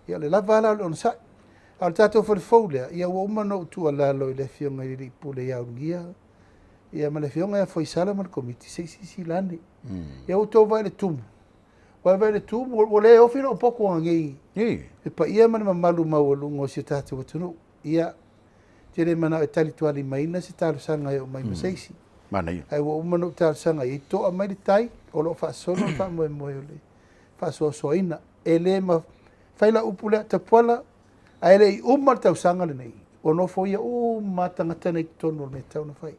Ia le lava ala on sa al tato Fofoga ia o uma no tu ala lo le fionga i pule ia ungia ia ma le fionga foi sala mal committee si lani ia o to vai le tumu vai le tumu o le ofino poco angi e pa ia ma malu mawalungo si tato tunu ia tere mana e tali tuali maina si talo sanga o mai maseisi mana ia ai o uma no talo sanga i to a mai tai o lo fa sono fa mo le fa so ina ele ma faila upula Tapuala ai le uma tau sanga le nei o no fo ia o matanga tane tono me tau na fai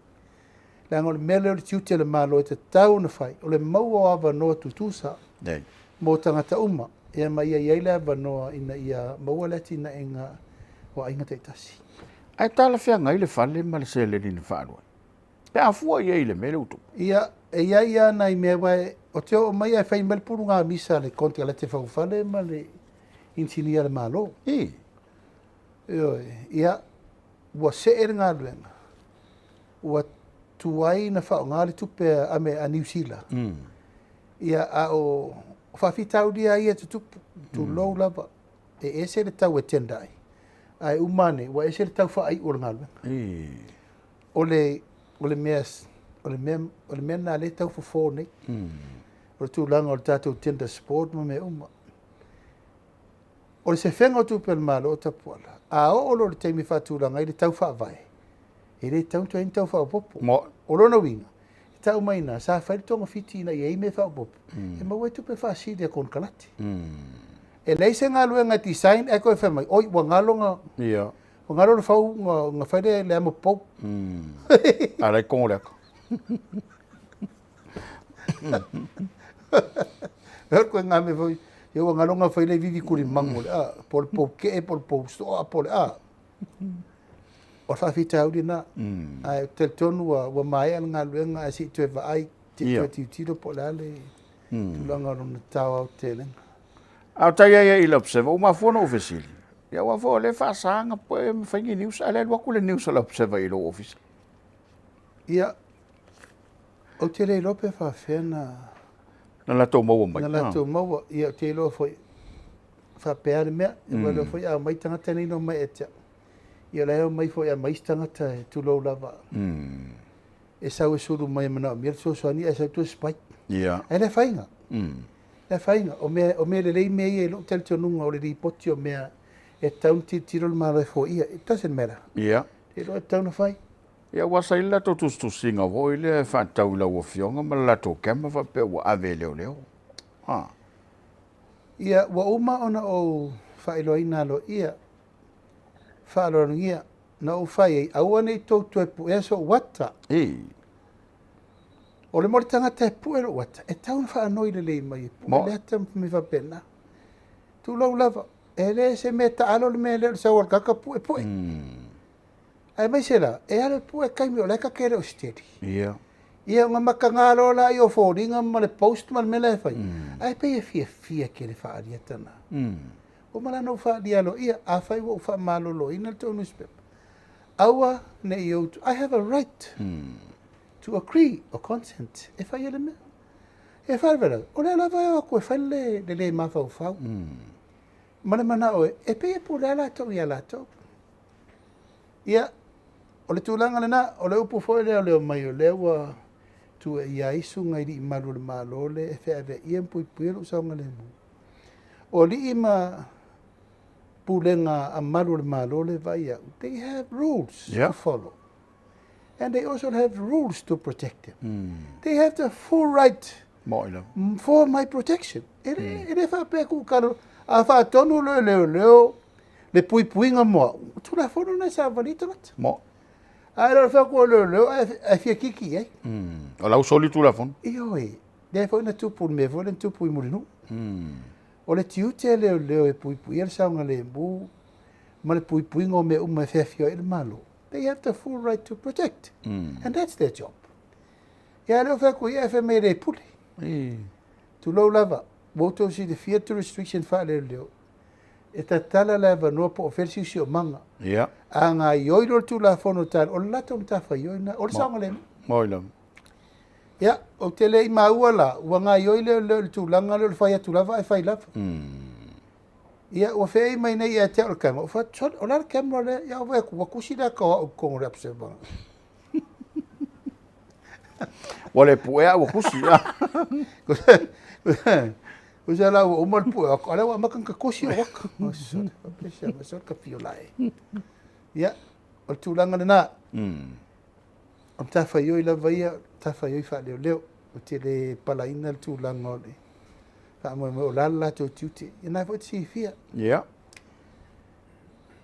la ngol mele o tiute le malo te tau na fai o le mau ava no tutusa dai mo tangata uma e mai ia ile ava no ina ia mau leti na enga o ainga te tasi ai tala fia ngai le fale ma le sele ni faru pe afua ia ile mele utu ia e ia nai me vai o te o mai ai fai mel purunga misa le konti ala te fale ma le insinia le malo ia wa se ngā luenga wa tuai na whao ngāle Tupea ame a New Zealand ia a o whawhitau dia ia tutupu tu low lava e se le tau e tendai ai umane wa se le tau whaai o ngā luenga o le mea na le tau fofo nei o le tūlanga o le tātou tender sport ma me uma o le se whenga o Tupea le malo o Tapuala a o lo le teimi whatūlanga i le tau whaavai e le tau tuaini tau whaapopo o lona winga e tau maina sa whaitonga fiti ina i eime whaapopo e maua e Tupea whaasiri a kon kalati E lei se ngalo nga design e ko fa mai. Oi wa ngalo nga. Ia. Wa ngalo fa nga fa de le mo po. Ala con le. Ko nga me foi. Eu wa ngalo nga fa le vivi kuri mango. Por ke por posto por o fa fita au dina. Ai tel tonu wa mai al ngalo nga si tu va ai ti tiro polale. Tu langa no tau te lenga. Au tai ia I observa uma fono official. Ia wa fo le fa sanga po fangi news ala wa kule news ala observa I lo office. Ia o te le lope fa fena Na la to mo mai. na la to mo ia te lo foi fa pere me wa lo foi a mai tanga tani no mai etia. Ia le mai foi a mai tanga te tu lo lava. E sa o suru mai mana mir so ni e sa tu spai. Ia. Ele fainga. Le fainga o me le lei me e lo tel tonu o le ripoti o me e taun ti tiro ma le foi ia it doesn't matter. Ia. E lo taun fai. Ia wa sai la to tu singa vo ile fa tau la o fionga ma la to kema fa pe wa ave leo. Ia wa uma ona o fa ina lo ia fa lo ia na o fai au ane to pu e so wata. O le moritanga te pu e lo wata. E taun fa anoi le lei mai. Le atam mi fa pena. Tu lau lava. E le se me ta alo le me le sa wal kaka pu e pu e. Ai mai se la. E ale pu e kaimi o le ka kere o stedi. Ia. Ia nga maka ngalo la I o fōringa ma le post ma le mele e fai. Ai pe e fia ke le fa aria tana. O mala no fa dia lo ia a fai wo fa malo lo ina to newspaper. Awa ne I I have a right to agree or consent if I ele me. E fa vera. O le la va ko fa le ma fa fa. Mana o e pe e pu la to ia la to. Ia o le tūlanga na o le upu foi le mai o le wa tu ia isu ngai di malu le malo le e fe ave ia pui pui lo sa ngale mu. O li ima pulenga a malu le malo le vai they have rules to follow. And they also have rules to protect them. They have the full right for my protection. E fa pe ku karo a fa tonu le pui pui nga mo. Tu la fono na sa valita mat. Mo. Ai fa ko a fia kiki ai. O la soli tu la fon. Io de fa na tu pul me volen tu pui mulinu. O le tiu te e pui pui er sa nga le bu. Ma le pui pui ngo me uma fe fia il malo. They have the full right to protect. And that's their job. Ya lo fa ko ia fa me re puli. Tu lo lava. Voto si de fear to restriction fa le e ta tala lava no po ofersi si o manga. Ia. Anga yoiro tu la fono tal o la tom ta fa yoina o sa ngale. Moila. Ya, o tele I maua la, ua nga yoile le tu langa le fa ya tu lava e fa lava. Ia o fe mai nei e te o kama. O fa chon o la kama le ya o ku kusi da ka o ko rap se ba. Wale puea o kusi. O se la o mal pu o ala wa makan ka kosi o waka. O so pesa ma so ka fio lai. Ya, o tu langa na. O ta fa yo la vaia, ta fa yo fa leo. O te le palaina tu langa le. Ka mo la to tuti. Ina fo si fia. Ya.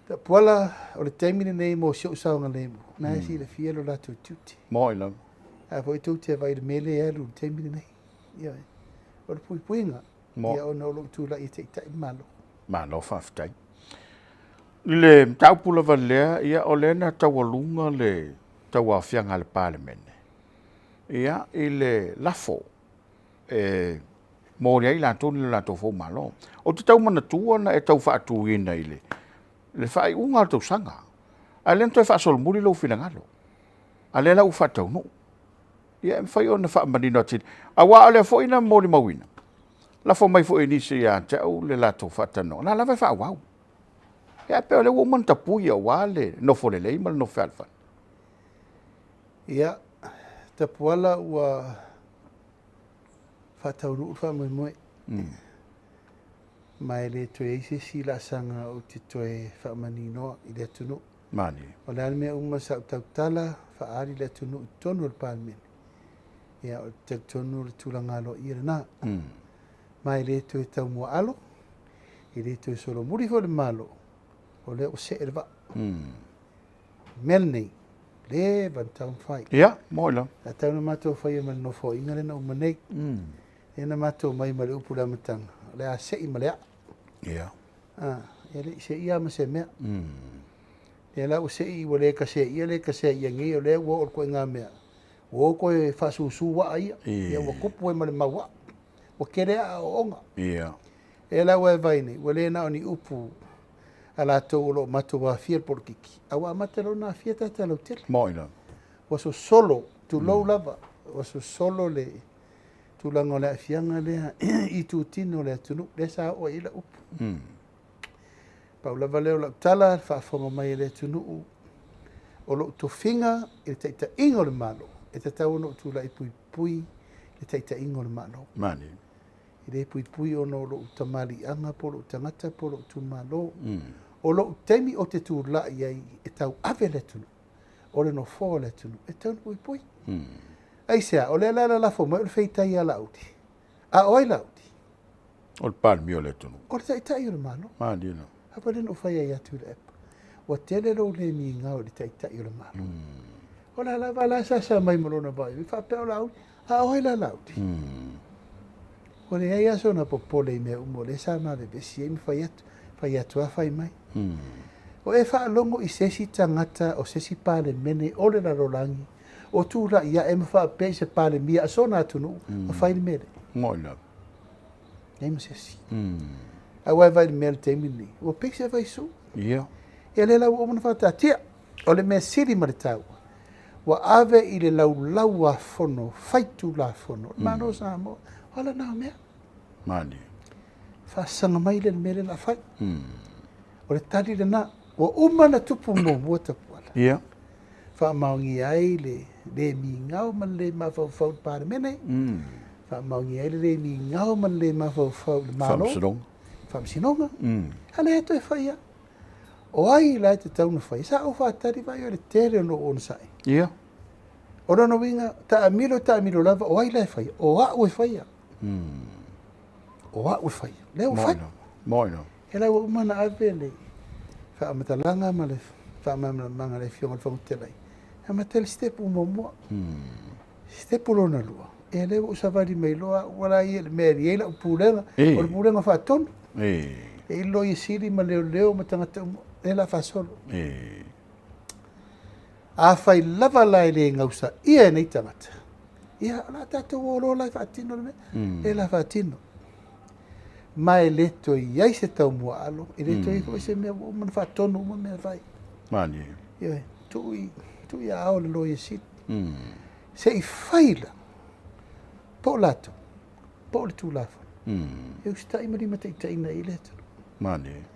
Tapuala o le taimini nei mo so sa nga le mo. Na si le fia lo la to tuti. Moila. A fo tu te vai de mele e lu taimini nei. Ya. O le puinga. Ia o no lo tu la I te malo. Malo faftai. Le taupula valea ia o lena tawalunga le tawafianga le Palemia. Ia ile lafo moria I la tonu la to fo malo. O te tau mana tua na e tau fa atu ina ile. Le fa I unga tau sanga. A lento e fa sol muri lo finangalo. A le la u fa tau no. Ia e fai ona fa manino tin. A wa ole fo ina mori mawina. La fo mai fo inisi ya te au le la to fa tano. Na la fa wow. Ya pe ole woman Tapuia wale no fo le lei mal no fa alfa. Ia Tapuala wa fa tauru fa mo mai le to isi si la sanga o te toe fa manino I le tunu. Mani. O le alme uma sa tautala fa ari le tunu tonu le Palemia. Ia o te tonu le tulanga lo I na. Mai le to tau mo alo. I le tui solo muri fo le malo. O le o se e va. Mel nei. Le vantau fai. Ia, moila. A tau na mato fai ma no fo inga le na umanei. E na mato mai ma le upu la matanga. Le a se i ma lea. Ia. E le se ia ma se mea. E la o se i wa le ka se ia le ka se ia ngi o le wo o ko nga mea. O ko e fa su su wa ia. E wa kupu e ma le mawa. O kere a o onga. Ia. E la wa vai nei. Wa le na o ni upu. Ala to lo mato wa fiel por kiki. Awa matelo na fieta ta lo tel. Moila. Waso solo tu low lava. Waso solo le tu lango le fianga le I tu tino le tunu le sa o ila upu. Paula valeo la tala fa fonga mai le tunu o lo to finga e te ta ingo le malo. E te tau no tu la pui pui e te ta ingo le malo. Mani. I le pui pui o no lo tamali anga po lo tangata po lo tu malo. O lo temi o te tu la iai e tau ave le tunu. O le no fo le tunu. E tau pui pui. Ai sea, o le la fo mo le feitai ala uti. A oi la uti. O le Palemia le tunu. O le tai o le malo. Mani no. Apa le no fai ai atu le epa. O tele lo le mi ngau le tai o le malo. O la vala sa mai molona vai. Vi fa pe o la uti. A oi la uti. O le ai aso na popole me umo le sa ma le besi mi fai atu a fai mai. O e fa longo I sesi tangata o sesi pale mene o le la rolangi. O tu la ia e fa pe se Palemia a sona tunu o fai mele. Moila. Nei mo sesi. A wai vai mele te mini. O pe se vai su. Ia. E le la o mo fa tia. O le me siri ma le tau. Wa ave I le lau a fono, fai tu la fono. Mano sa mo. Wala na mea. Mani. Fa sanga mai le mele la fai. O le tali le na. Wa umana tupu mo Tapuala. Ia. Fa maungi ai le mi ngau man le mafau pare mene. Fa maungi ai le mi ngau man le mafau le malo. Fam sinonga. Hale eto e fai. O ai la te tau na fai. Sa o fa tari vai o le tere no on sai. Ia. O no winga ta amilo lava o ai la e fai. O a o e fai. O a o e fai. Le o fai. Moina. E la o mana ave le. Fa amatalanga ma le. Fa amamanga le fionga le whamutelai. Amatel step mo. Step lona lua. E le o savari mai loa. Wala I le meri. E la o pulenga. O le pulenga fa tonu. E ilo I siri ma leo ma tangata umo. E la fa solo. A fai lava lai le ngausa. Ia nei tangata. Ia la tata o lo lai fa tino le me. E la fa tino. Mai le to iai se tau mua alo. E le to I ko se mea o man fa tonu uma mea vai. Mani. Ia tu ia ao le lo I sit. Se I faila. Po lato. Po le tu lafa. E usta I marima te itaina I le tonu. Mani.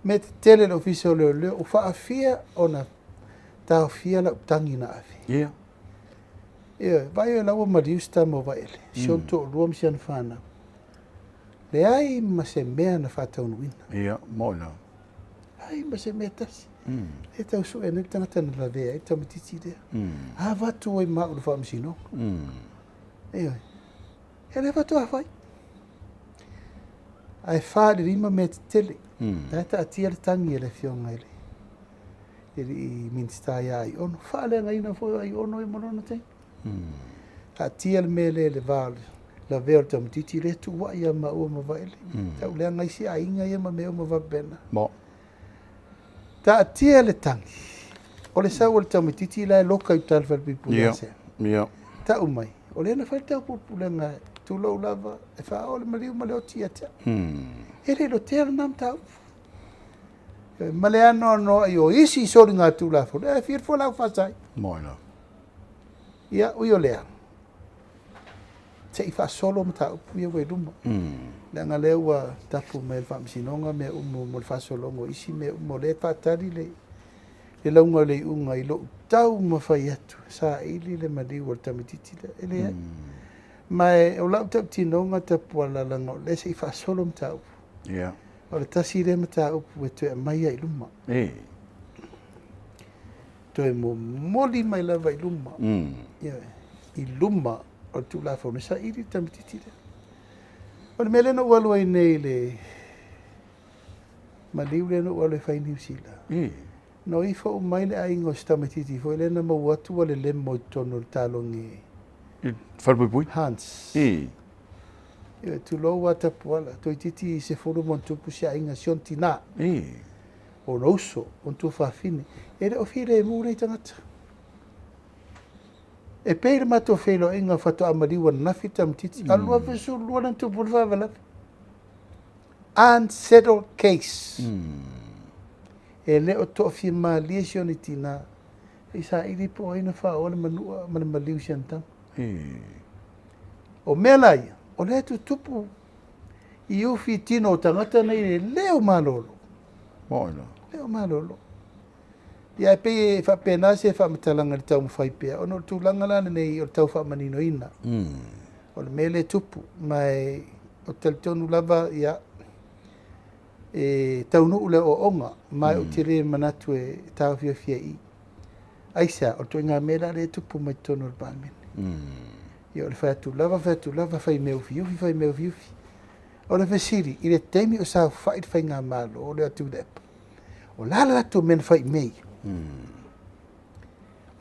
Me te tele le ofisa o leo o faa fia o na tau fia la utangi na afi. Ia. Ia, vai o lawa mariusta mo vai ele. Sionto o luam sian whana. Le ai ma se mea na whatau nuina. Ia, moina. Ai ma se mea tasi. E tau su e nil tangata na la vea, e tau matiti dea. A watu oi maa ulu whaamisino. Ia, e le watu a whai. Ai wha le rima me te tele. Tata atia le tangi e le fionga ele. I minsta ia I ono. Wha le ngaina fo I ono e monona te. Atia le mele le vale. La veo te matiti le tu wa ia ma ua ma vaile. Tau lea ngai si a inga ia ma meo ma vabena. Mo. Ta atia le tangi. O le sau o le tau matiti la e loka I tal fal pipu Ia. le se. Ia. Ta umai. O le na fal tau pupu le nga tu lau lava. E wha o le mariu ma leo tia tia. E le lo tea nam tau. Ma le ano no I o isi sori ngā tu la fo. E fir fo lau fasai. Moina. Ia ui o lea. Se I fa solo ma tau pu ia wai luma. Le nga leo wa tapu me le whaamisinonga me umo mo le fa solongo isi me umo le whaatari le. Le launga le unga I lo tau ma whai atu. Sa ili le maliu o le tamatiti le. E lea. Ma e o lau tau tinonga Tapuala lango. Le se I fa solo ma tau. Ia. O le tasi le ma tau pu e tue mai ai luma. Toe mo moli mai lava I luma. Ia. I luma. O tu la fo sa iri tamatiti le. O le mele no walu ai nei le Ma liu le no ole fai New Zealand. No I fo mai le aingo stamatiti fo le na mau atu wale le mo tono talongi. Whalpui? Hans. Ia tu lo wa Tapuala. Toi titi se furu mon tupu si ainga sion tina. O roso, on tu whawhine. E re o whire e mūrei tangata. E peire mato whelo inga whato amariwa nafi tamtiti. Alua vesu luana tupu whawalafi. Unsettled case. E leo tofi ma liesio ni tina. E sa iri po ina wha ona manua mana maliu siantang. O mea lai, o lea tu tupu I ufi tino tangata nei leo malolo. Moina. Leo malolo. Ia pe fa pena se fa matalanga le tau mawhai pea. Ono tu langa lana nei o tau fa manino ina. O le mele tupu. Mai o talitonu lava ia taunu ule o onga. Mai o tire manatu e tau fia fia I. Aisa, o tu inga mela le tupu mai tono le pāmene. Ia o le whaiatu lava whai meu fiufi, whai meu fiufi. O le fesiri, I le teimi o sa whai whai ngā malo, o le atu lepa. O lala lato men whai mei.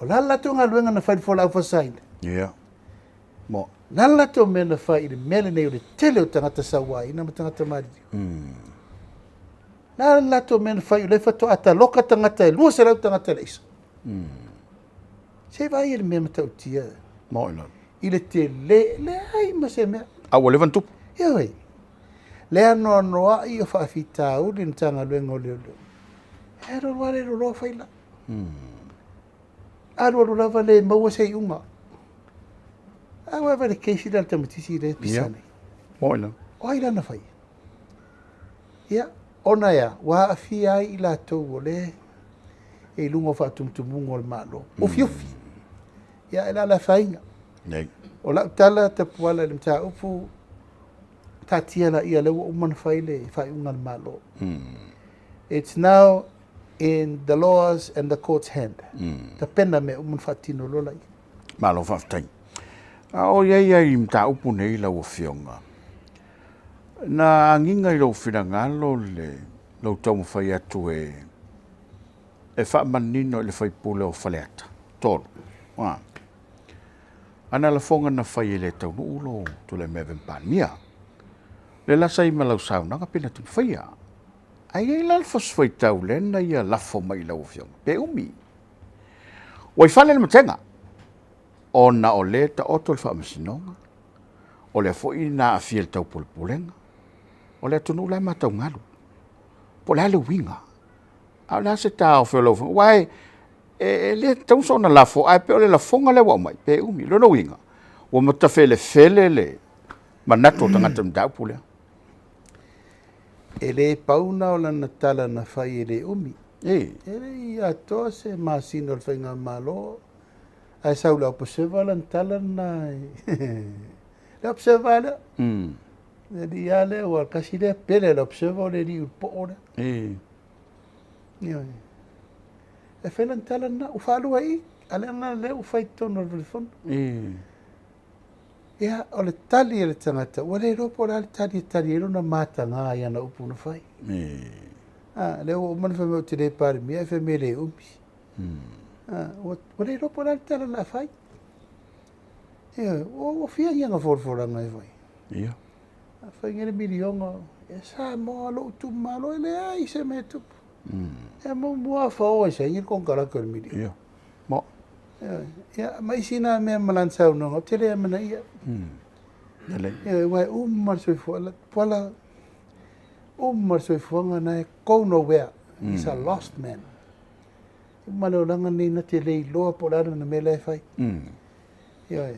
O lala lato ngā luenga na whai whola au whasaina. Yeah. Mo. Lala lato men na whai I le mele nei o le tele o tangata sawa, ina ma tangata mariri. Lala lato men whai o le whato ata loka tangata e lua se lau tangata le isa. Se vai ele mesmo tau tia. Moina. Ile te le ai ma se mea. Awa levan tupu. Ia wei. Le ano noa I o whaafita uli na tanga luenga o leo. Ero wale ro roa whaila. Aro ro lava le maua sei unga. Awa wale keisi dal tamatisi re pisane. Moina. O ai lana whai. Ia, ona ia, wa afi ai I la tau o le e lungo whaatumtumungo o le malo. Ufi ufi. Ia, e la la whainga. Nei. O la utala Tapuala le mta upu tatia la ia lewa umana whaile whai unga le malo. It's now in the laws and the court's hand. Ta pena me umana whaatino lola I. Malo whaftai. O iei mta upu nei lau o whionga. Na nginga I lau whirangalo le lau tau mwhai atu e wha manino le whai pule o whaleata. Tolu. Ana la fonga na whai le tau nuulo tu le mewen Palemia. Le lasa I malau saunanga pina tu whaia. Ai ei lalfos whai tau le na ia lafo mai lau whionga. Pe umi. Wai whale le matenga. O na o le ta oto le whaamasinonga. O le foi na a fiel tau pulpulenga. O le tunu lai matau ngalu. Po le ale winga. A la se tau whiolo. Wai, le tau so na lafo. Ai pe o le lafonga le wau mai. Pe umi. Lono winga. Wa matafele fele le. Manato tangata mdau pulea. E le pauna o lana tala na whai e le umi. E le I atoa se masino le whainga malo. Ai sau le observa lan tala na. Le observa le. Le di ale o kasi le pele le observa o le di upo ora. Ia. E whelan tala na ufalu ai. Ale na le ufai tono le telefon. Ia, o le tali e le tangata. Wa le ropo la le tali e lona mata ngā ia na upu na whai. Le o mana whai mau te le Palemia, e whai me le umi. Wa le ropo la le tala la whai. Ia, o whia ngia ngā whorforanga e whai. Ia. Whai ngere milionga. E sa moa lo tu malo e le ai se me tupu. E mo mua whao e se ngir kong karaka le milionga. Ia. Mo. Ia, mai sina mea malansau nonga, te lea mana ia. Ia, wai umar soi fuala, puala, umar soi fuanga na e go nowhere. He's a lost man. Malo langa ni na te lei loa po lana na mele e whai. Ia,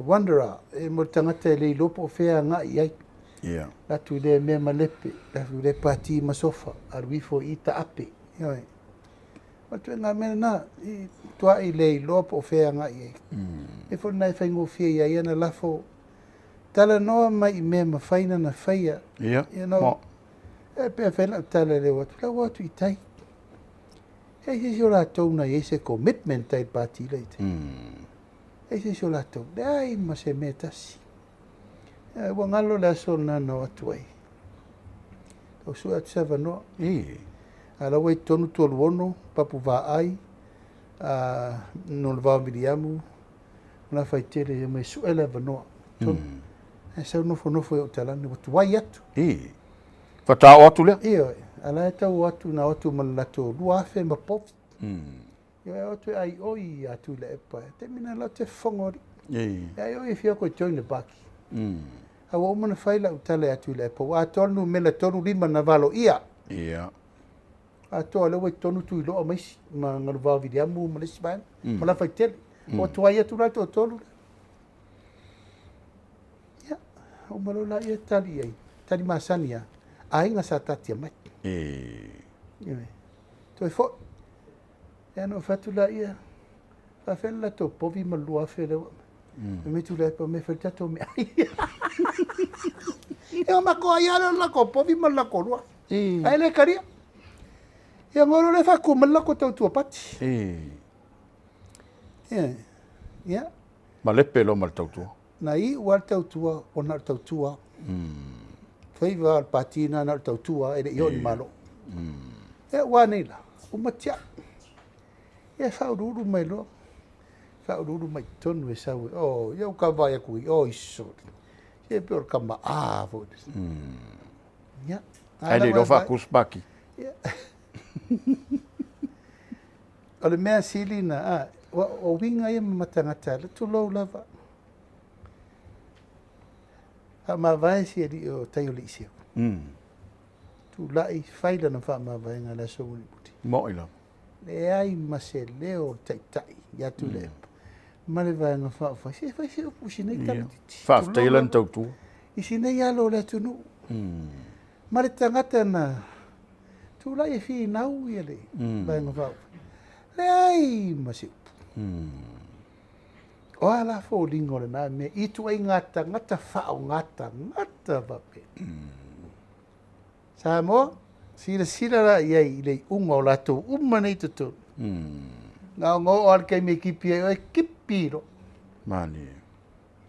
wanderer, e mo tangata e lei loa po whea ngā iai. Ia. Latu le mea malepe, latu le pati masofa, arwifo I ta ape. Ia, Matu ngā mena nā, tua I lei loa po whea ngā I. E whona nai whaingo whia ia ia na lafo. Tala noa mai I mea mawhaina na whaia. Ia, mo. E pia whaina tala le watu. La watu I tai. E se si o rātou na I se commitment tai pāti lei te. E se si o rātou. Le ai ma se mea tasi. Wa ngalo le aso nā no atu ai. o sua atu sa vanoa. I. Ala wai tonu tolu ono, papu vaai, no le vao miriamu, na fai tere mai suela vanoa. E sau nofo e o talani, watu wai atu. I. Fata o atu lea? Iyo, ala e tau atu na atu malato lua afe ma pofi. Yo e atu ai oi atu le epa, te mina lau te whangori. Ai oi fia koe join baki. Awa umana whaila utale atu le epa, wa tonu mele tonu lima na valo ia. Ia. A toa lewa tonu tu ilo o maisi, ma ngaru vao vidiamu, ma lesi baan, ma la fai tele. O tuai atu rato o tolu. Ia, o malo la ia tali ai, tali masani ia. Ainga sa tatia mai. Iwe. Toi fo. E ano fatu la ia. Fa fela to povi ma lua fele. Me tu la pa me fel tato me ai. E o mako ai ala la ko povi ma la ko lua. Ai le karia. E ngoro le fa ku ma la ko tau tua pati. Ia. Ma le pelo ma tau tua. Na i wa tau tua, o na tau tua. Faiva al patina na tau tua e le ioni malo. E wa nei la. O matia. E fa ururu mai lo. Fa ururu mai tonu e sau. Oh, eu ka vai aku i. Oh, iso. E peor ka ma a fo. Ya. Ai le rofa kuspaki. Ole mea sili na o winga e matangata le tu lo lava. Ma vai si di o tayo li sia. Tu Laei faila na fa ma vai ngala so ni puti. Mo ila. Le ai ma se leo tai ya tu le. Ma le vai na fa si o pusi nei tam. Fa tailan tau tu. I si nei alo le tu no. Ma le tangata na tu Laei fi nau ia le. Vai na fa. Le ai ma se. O ala fo lingo le na me i tu ai ngata fa o ngata va pe. Samoa sila la ia i le unga o lato uma nei tutu. Nga ngo al kai me kipi e kipiro. Mani.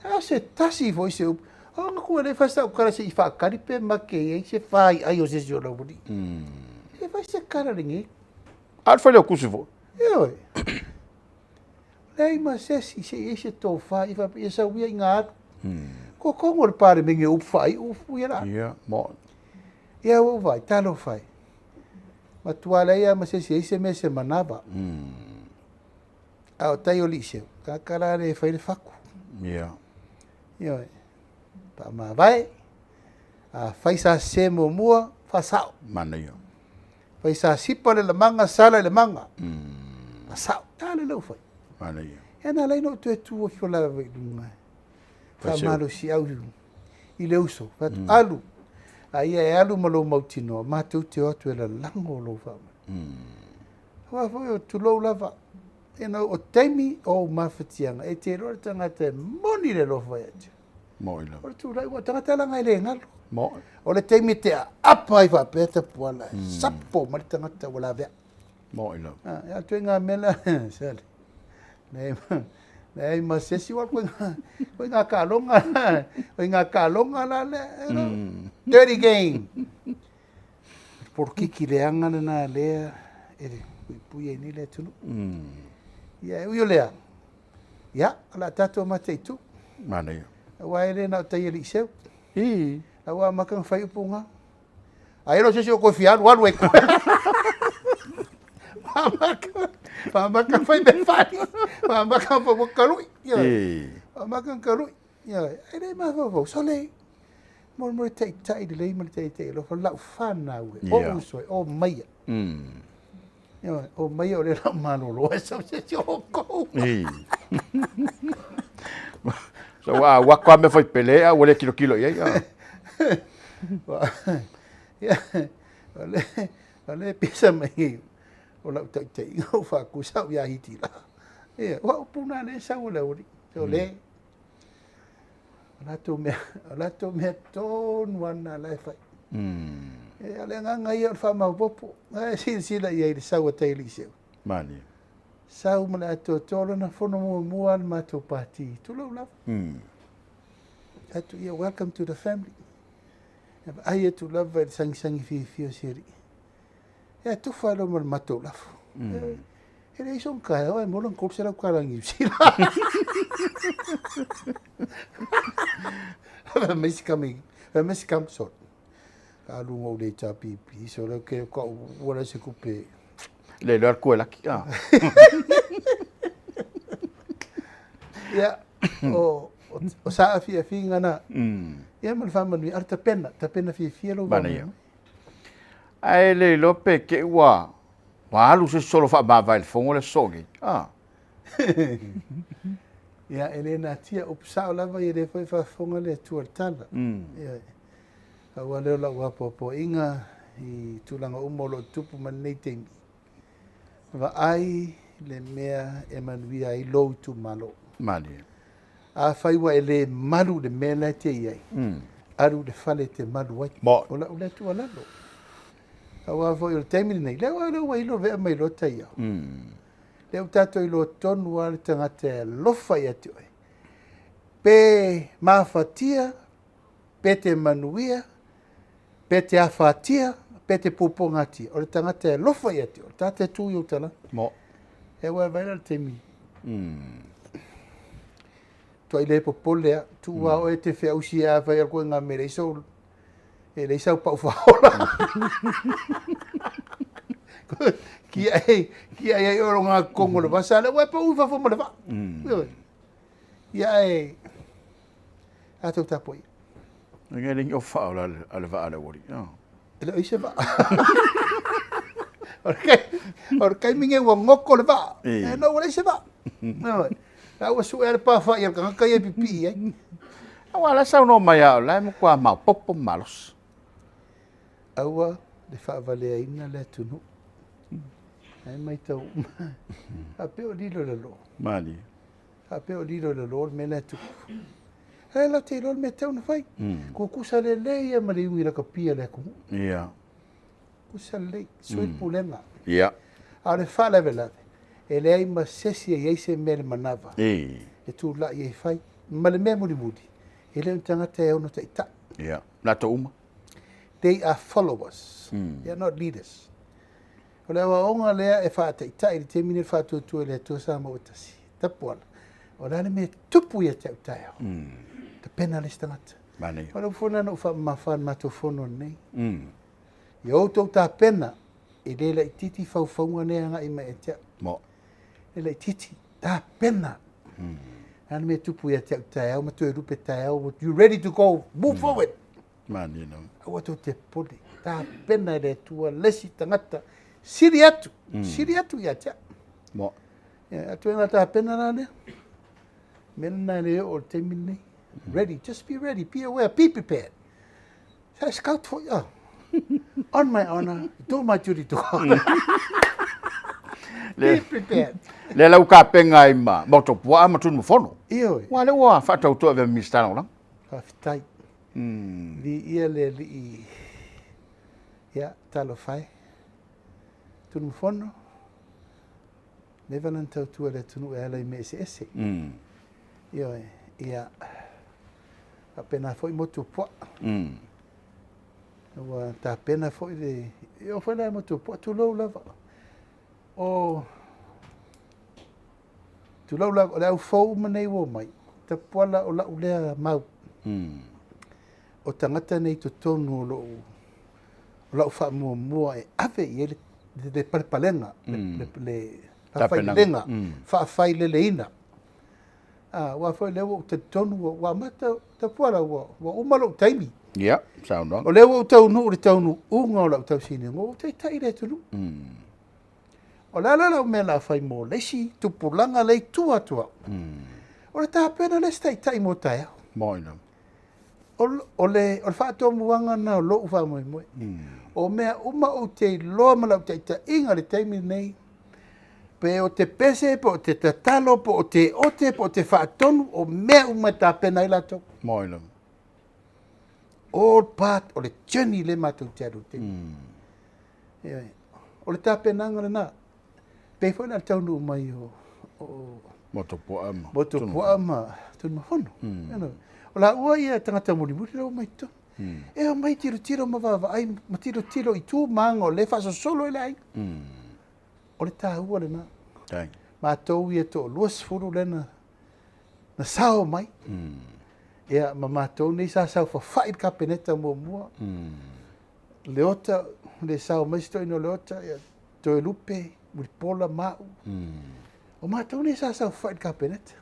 A se tasi foi se o nga ko le fasta o kara se i fa karipe ma ke e se fai ai o se jo lo budi. E vai se kara ringi. Al fa le kusivo. Oi. Lei ma se se to fa i fa e sa wi nga. Ko ko le pare me nge up fai u fu ia. Ia, mo. Ia o vai, talo fai. Ma tuala ia ma se me se manava. Au tai o lise. Ka karare fai le faku. Ia. Ia. Pa ma vai. A fai sa se mo mua fa sao. Mana ia. Fai sa sipa le manga sala le manga. Fa sao. Tale lo fai. Mana ia. E na lai no tu o fiola vai lunga. Fa malo si au. I le uso. Fa alu. Ai e alu malo mautino, ma tu te atu e la lango lo fa. Wa foi o tu lo lava. E no o teimi o mafatianga e te ro tanga te moni le lo fa e. Mo ila. O tu lai wa tanga tala ngai le ngalo. Mo. O le teimi te apa i fa pe Tapuala. Sapo ma tanga te wala ve. Mo ila. Ah, ya tu nga mela sel. Nei ma se si wa ko nga ka longa la le. Dirty game. Por que le anga na le puia ni le tunu. Ya u lea. Ya, ala tato mate tu. Mana ia. Wa ele na tai li seu. I. Awa makan fai punga. Ai ro se ko fiar wa we. Mama kan fai be fai. Mama kan fo kalui. Ya. Mama kan kalui. Ya, ele ma fo sole. Mo tai de lei mo tai lo fa la fana we. O so o mai. Ya, o mai o le la mano lo esa se ko. So wa kwa me foi pelea o le kilo ia. Ya. Ale pisa mai. O la tai o fa ku sa ya hiti la. Ya, wa puna le sa o le ori. So le ala to me ton wana lai fai. E ale nganga ia fa ma popo. Ai sila ia i sa o tai li seu. Mani. Sa o mana to tolo na fono mo al ma to party. Tu lo la. Atu ia welcome to the family. Ai tu lava sangi fio siri. Ya tu falo mal mato lafo. Ele son kaya wa mo lang kursa la karangi sila. Mas kam sot. Kalu ngau le pipi so le ke ko wala se kupe. Le lo ko la ki. Ya o sa fi ngana. Ya mal fama ni arta pena fi lo ba. Ai le lo pe ke wa alu se solo fa ba vai fongo le sogi. Ya Elena tia upsa la va ye foi fa fonga le tuartala. Ya. Awale la wa popo inga I tulanga umolo tupu manei temi. Va ai le mea emanuia I lo tu malo. Mali. A fai wa ele malu de mela te iai. Aru de fale te malu wai. Ola ule tu alalo. Awa fo il temi nei. Le wa ilo vea mai lo taia. Le tato ilo tonu wale tangate lofa ia tu ai. Pe mafatia, pe te manuia, pe te afatia, pe te pupongatia. O le tangata lofa ia tu. O tate tu i utala. Mo. E wa vaila le temi. Toi le popolea, tu wa o e te fea usi a vai alko ngā mere iso. E le isau pau Fofola. Ki ai oro ngā kongo le wasa, le wai pau ufa foma le wa. Ia e, atou tapoi. Ngai ringi o whaola ale wa ale wori. Ele oise wa. Or kai minge wa ngoko le wa. E no wale se wa. Awa su e le pawha i alka kai e pipi ai. Awa la sau no mai au, lai mo kua mau popo malos. Awa le whaavalea ina le tunu. Ai mai tau. A peo lilo le lo. Mali. A peo lilo le lo me le tuku. Hei la te lo me tau na whai. Ko kusa le lei e mari ui la kapia le kumu. Ia. Kusa lei. Sui pulenga. Ia. A le whaleve lave. E le ai ma sesi e eise mele manava. E tu la i e whai. Ma le mea muri muri. E le tangata e ono ta ita. Ia. Nata uma. They are followers. They are not leaders. O le awa onga lea e whaata ita i te mine whaatua tua le tua sa mo utasi. Tapuala. O le ane me tupu ia te utaya. Te pena le stangata. Mane. O le ufona na ufa mawhan mato fono nei. I outou ta pena. E le la ititi whauwhaunga nea nga ima e tea. Mo. Le la ititi. Ta pena. Ane me tupu ia te utaya. O matu e rupe taya. You ready to go? Move forward. Mane no. Awato te pole. Ta pena le tua lesi tangata. Siri atu. Siri atu ia tea. Mo. Atu e ngata pena na lea. Mena le o te mine. Ready. Just be ready. Be aware. Be prepared. Say scout for you. On my honor. Do my duty to God. Be prepared. Le lau ka penga I ma. Moto pua ama tunu fono. Iyo. Wa le wa whatau tua ve mistana lang. Whawhitai. Li ia le li I. Ia, talo whai. Tunu fono. Nevanan tau tua le tunu e alai me ese. Iyo e. Ia. Apena foi motu pua. Wa ta pena foi le. Iyo foi la motu pua. Tu lau lava. O. Tu lau lava. O le au fau manei wo mai. Tapuala o la ulea mau. O tangata nei to tonu lo o fa mua e ave I le palenga le whailenga whaafai le leina. Wa foi lewo te tonu wa mata Tapuala wa umalo taimi. Ia, sound wrong. O lewo tau nu le tau nu unga o lau tau sini ngo te tai le tunu. O la me la whai mo lesi tupulanga lei tua. O le ta pena le tai mo tai. Moina. O le whaatua muanga na o loo wha moe. O mea uma o te loa malau te ita inga le teimi nei. Pe o te pese, po o te tatalo, po o te ote, po o te whaatonu, o mea uma ta pena I lato. Moina. All part o le journey le matou te aru te. O le ta pena ngana na. Pe fo na taunu mai o Moto pua ama. Moto pua ama. Tunu mahono. O la ua ia tangata muri lau mai to. E o mai tiro ma va ai ma tiro I tu mango le fa solo le ai. O le tāua le na. Tai. Ma tau ia to luas furu le na sao mai. Ia ma mātou nei sa sao whawhai ka peneta mua. Leota, le sao mai stoi no leota, ia toi lupe, muri pola mau. O mātou nei sa sao whawhai ka peneta.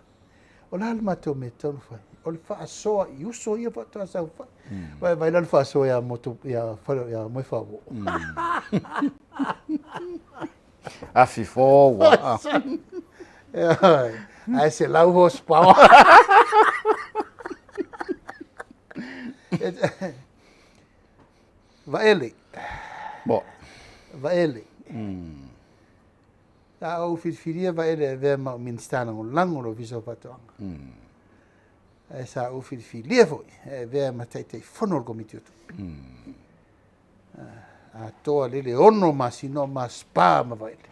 O la le mātou me tau whai. O le wha asoa I uso ia wha sao whai. Vai la le wha asoa ia motu, ia moi whawo. A Fofoga. Ai se lau hos pao. Vaele. Bo. Vaele. Ta au fifiria vaele ve ma minstana o lango lo viso patoanga. E sa au fifiria foi ve ma tai fonol komitiot. A toa lele ono masino ma spa ma vaele.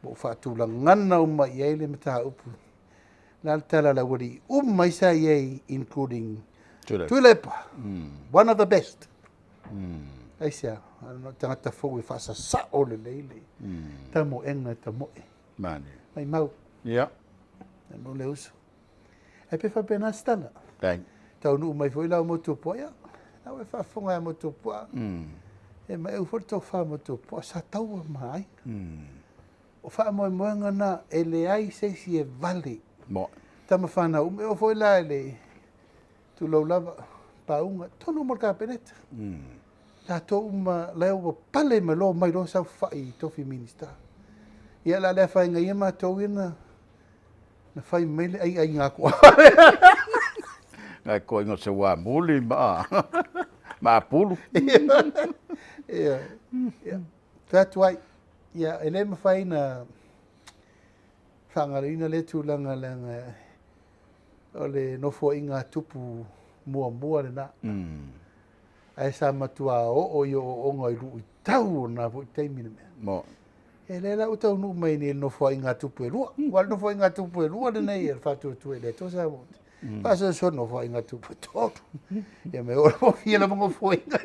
Bo fa tu langana uma yele mata upu. Nal tala la wori mai sa ye including Tulepa. One of the best. Ai sia, ano tangata fo fa sa o le lele. Tamo enga tamo e. Mane. Mai mau. Ja. No le uso. E pe fa pena stana. Tai. Tau nu mai foi la moto poia. Na we fa fonga moto poa. E mai u forto fa moto poa sa tau mai. O fa mo ngana ele ai se si e vale. Mo. Tama fa na o foi la ele. Tu lo lava paunga tonu mo ka peneta. Ta to leo pale me lo mai lo sa fai tofi minista. Ia la le fai ngai ma to ina na fai mele ai nga ko. Ngai ko ngo se wa muli ma. Ma pulu. Ia. That's why ia ele me fai na fangarina le tulanga langa ole no fo inga tupu mua le na. Ai sa matua o yo o ngai ru tau na vo taimina me. Mo. Ele la uta no mai ni no fo inga tupu lua. Wal no fo inga tupu lua le nei e fa tu ele to sa mo. Fa so no fo inga tupu to. Ya me o fo la mo fo inga.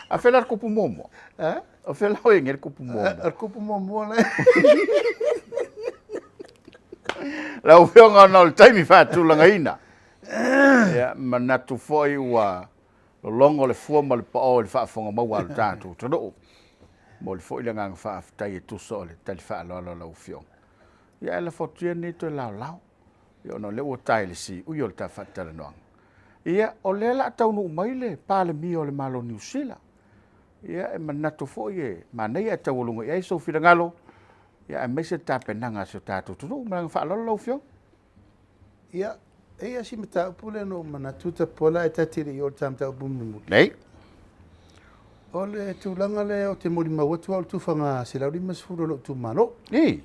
A fela ko pumomo. Eh? A fela o ngel ko pumomo. Ar ko pumomo le. La o fionga no le taimi fa tu langa ina. Ya manatu foi wa lo longo le fua ma le pao le fa fonga ma wa tatu todo. Mo le foi langa fa tai tu so le tali fa lo o fiong. Ya la fotu ni to la la. Yo no le o tai le si u yo ta fa tala no. Ia o le la tau no mai le Palemia o le malo New Zealand. Ia e manatu foi e manei a tau lungo ia so fi ngalo. Ia me se tapenanga so tatu todo ma fa lo fiong. Ia e si mata pule no manatu ta pola e tatiri o tam ta bumu. Nei. Ole tu langa le o te mori ma watu al tu fanga se la rima sfuro lo tu mano. Ni.